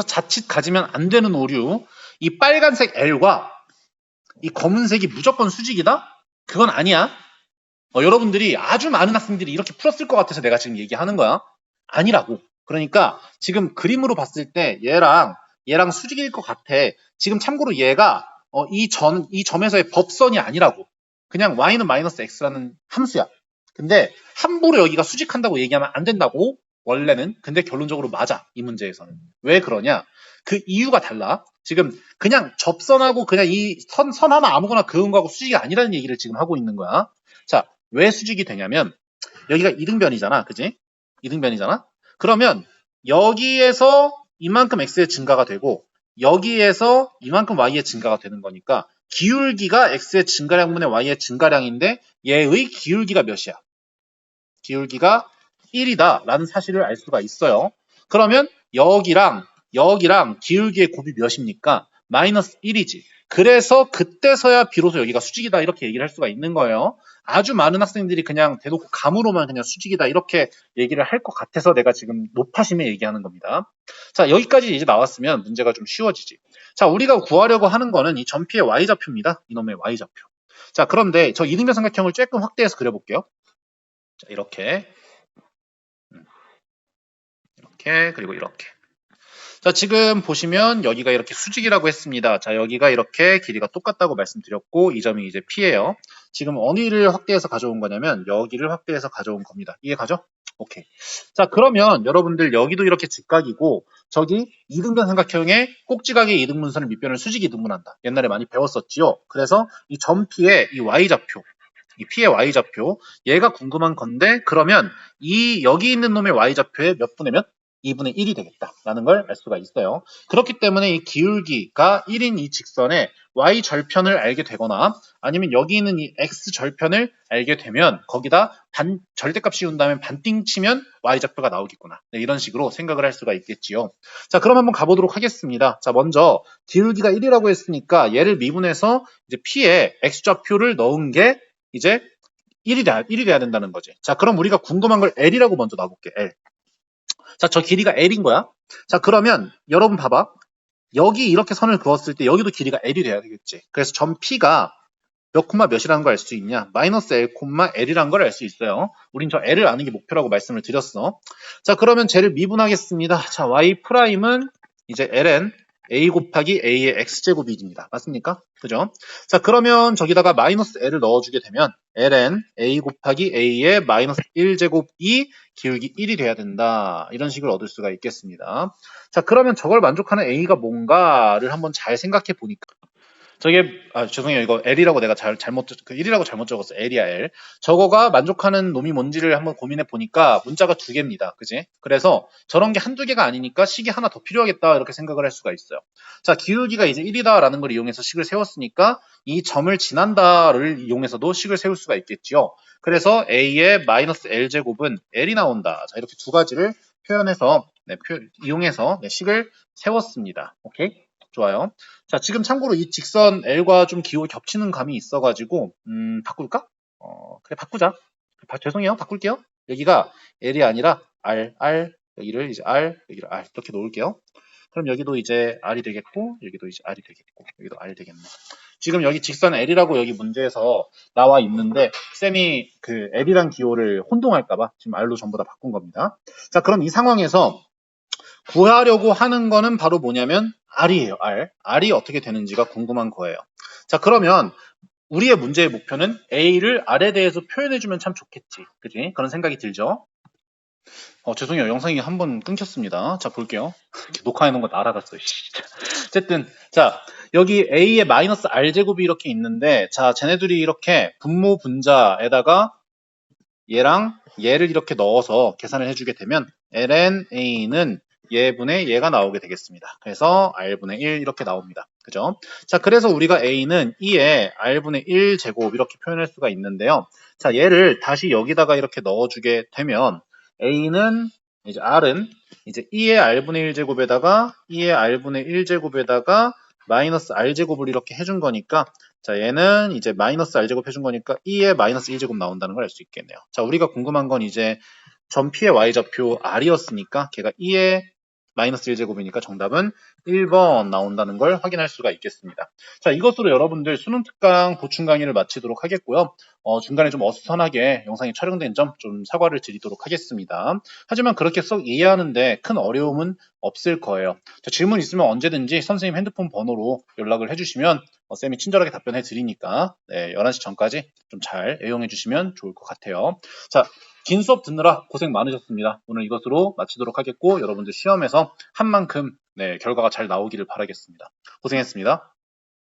자칫 가지면 안 되는 오류 이 빨간색 L과 이 검은색이 무조건 수직이다? 그건 아니야. 여러분들이 아주 많은 학생들이 이렇게 풀었을 것 같아서 내가 지금 얘기하는 거야. 아니라고. 그러니까 지금 그림으로 봤을 때 얘랑 수직일 것 같아. 지금 참고로 얘가 이 점에서의 법선이 아니라고. 그냥 y는 마이너스 x라는 함수야. 근데 함부로 여기가 수직한다고 얘기하면 안 된다고. 원래는. 근데 결론적으로 맞아. 이 문제에서는. 왜 그러냐? 그 이유가 달라. 지금 그냥 접선하고 그냥 이 선 하나 아무거나 그은 거하고 수직이 아니라는 얘기를 지금 하고 있는 거야. 자, 왜 수직이 되냐면 여기가 이등변이잖아. 그지? 이등변이잖아. 그러면 여기에서 이만큼 x의 증가가 되고 여기에서 이만큼 y의 증가가 되는 거니까 기울기가 x의 증가량분의 y의 증가량인데 얘의 기울기가 몇이야? 기울기가 1이다 라는 사실을 알 수가 있어요. 그러면 여기랑 기울기의 곱이 몇입니까? 마이너스 1이지. 그래서 그때서야 비로소 여기가 수직이다 이렇게 얘기를 할 수가 있는 거예요. 아주 많은 학생들이 그냥 대놓고 감으로만 그냥 수직이다 이렇게 얘기를 할 것 같아서 내가 지금 높아심에 얘기하는 겁니다. 자, 여기까지 이제 나왔으면 문제가 좀 쉬워지지. 자, 우리가 구하려고 하는 거는 이 점피의 y좌표입니다. 이놈의 y좌표. 자, 그런데 저 이등변 삼각형을 조금 확대해서 그려볼게요. 자, 이렇게 그리고 이렇게. 자, 지금 보시면 여기가 이렇게 수직이라고 했습니다. 자, 여기가 이렇게 길이가 똑같다고 말씀드렸고 이 점이 이제 P예요. 지금 어디를 확대해서 가져온 거냐면 여기를 확대해서 가져온 겁니다. 이해가죠? 오케이. 자, 그러면 여러분들 여기도 이렇게 직각이고 저기 이등변 삼각형의 꼭지각의 이등분선을 밑변을 수직 이등분한다. 옛날에 많이 배웠었지요. 그래서 이 점 P의 이 Y좌표 이 P의 Y좌표 얘가 궁금한 건데 그러면 이 여기 있는 놈의 Y좌표의 몇 분의 몇? 2분의 1이 되겠다라는 걸 알 수가 있어요. 그렇기 때문에 이 기울기가 1인 이 직선의 Y절편을 알게 되거나 아니면 여기 있는 이 X절편을 알게 되면 거기다 절대값 씌운 다음에 반띵 치면 Y좌표가 나오겠구나. 네, 이런 식으로 생각을 할 수가 있겠지요. 자, 그럼 한번 가보도록 하겠습니다. 자, 먼저 기울기가 1이라고 했으니까 얘를 미분해서 이제 P에 X좌표를 넣은 게 이제 1이 돼야 된다는 거지. 자, 그럼 우리가 궁금한 걸 L이라고 먼저 놔볼게. L. 자, 저 길이가 L인 거야. 자, 그러면 여러분 봐봐. 여기 이렇게 선을 그었을 때 여기도 길이가 L이 돼야 되겠지. 그래서 점 P가 몇 콤마 몇이라는 걸 알 수 있냐? 마이너스 L 콤마 L이라는 걸 알 수 있어요. 우린 저 L을 아는 게 목표라고 말씀을 드렸어. 자, 그러면 쟤를 미분하겠습니다. 자, Y 프라임은 이제 ln a 곱하기 a의 x제곱입니다. 맞습니까? 그죠? 자, 그러면 저기다가 마이너스 l을 넣어주게 되면 ln a 곱하기 a의 마이너스 1제곱이 기울기 1이 돼야 된다. 이런 식을 얻을 수가 있겠습니다. 자, 그러면 저걸 만족하는 a가 뭔가를 한번 잘 생각해 보니까 저게 죄송해요. 이거 L이라고 내가 잘못 1이라고 잘못 적었어. L이야 L. 저거가 만족하는 놈이 뭔지를 한번 고민해 보니까 문자가 두 개입니다. 그지? 그래서 저런 게 한두 개가 아니니까 식이 하나 더 필요하겠다 이렇게 생각을 할 수가 있어요. 자, 기울기가 이제 1이다라는 걸 이용해서 식을 세웠으니까 이 점을 지난다를 이용해서도 식을 세울 수가 있겠지요. 그래서 A의 마이너스 L제곱은 L이 나온다. 자, 이렇게 두 가지를 표현해서 이용해서 식을 세웠습니다. 오케이? 좋아요. 자, 지금 참고로 이 직선 L과 좀 기호 겹치는 감이 있어가지고, 바꿀까? 그래, 바꾸자. 죄송해요. 바꿀게요. 여기가 L이 아니라 R, 여기를 이제 R, 여기를 R, 이렇게 놓을게요. 그럼 여기도 이제 R이 되겠고, 여기도 이제 R이 되겠고, 여기도 R 되겠네. 지금 여기 직선 L이라고 여기 문제에서 나와 있는데, 쌤이 그 L이랑 기호를 혼동할까봐 지금 R로 전부 다 바꾼 겁니다. 자, 그럼 이 상황에서 구하려고 하는 거는 바로 뭐냐면 R이에요. R. R이 어떻게 되는지가 궁금한 거예요. 자, 그러면 우리의 문제의 목표는 A를 R에 대해서 표현해주면 참 좋겠지. 그지? 그런 생각이 들죠? 죄송해요. 영상이 한번 끊겼습니다. 자, 볼게요. 녹화해놓은 거 날아갔어요. 어쨌든, 자, 여기 A의 마이너스 R제곱이 이렇게 있는데, 자, 쟤네들이 이렇게 분모 분자에다가 얘랑 얘를 이렇게 넣어서 계산을 해주게 되면 ln a는 얘분의 얘가 나오게 되겠습니다. 그래서 r분의 1 이렇게 나옵니다. 그죠? 자, 그래서 우리가 a는 2에 r분의 1 제곱 이렇게 표현할 수가 있는데요. 자, 얘를 다시 여기다가 이렇게 넣어주게 되면 a는 이제 r은 이제 2의 r분의 1 제곱에다가 2의 r분의 1 제곱에다가 마이너스 r제곱을 이렇게 해준 거니까 자, 얘는 이제 마이너스 r제곱 해준 거니까 2의 마이너스 1제곱 나온다는 걸 알 수 있겠네요. 자, 우리가 궁금한 건 이제 전 P의 y좌표 r이었으니까 걔가 2의 마이너스 1제곱이니까 정답은 1번 나온다는 걸 확인할 수가 있겠습니다. 자, 이것으로 여러분들 수능 특강 보충 강의를 마치도록 하겠고요. 중간에 좀 어수선하게 영상이 촬영된 점 좀 사과를 드리도록 하겠습니다. 하지만 그렇게 썩 이해하는데 큰 어려움은 없을 거예요. 자, 질문 있으면 언제든지 선생님 핸드폰 번호로 연락을 해주시면 쌤이 친절하게 답변해 드리니까 11시 전까지 좀 잘 애용해 주시면 좋을 것 같아요. 자, 긴 수업 듣느라 고생 많으셨습니다. 오늘 이것으로 마치도록 하겠고 여러분들 시험에서 한 만큼 결과가 잘 나오기를 바라겠습니다. 고생했습니다.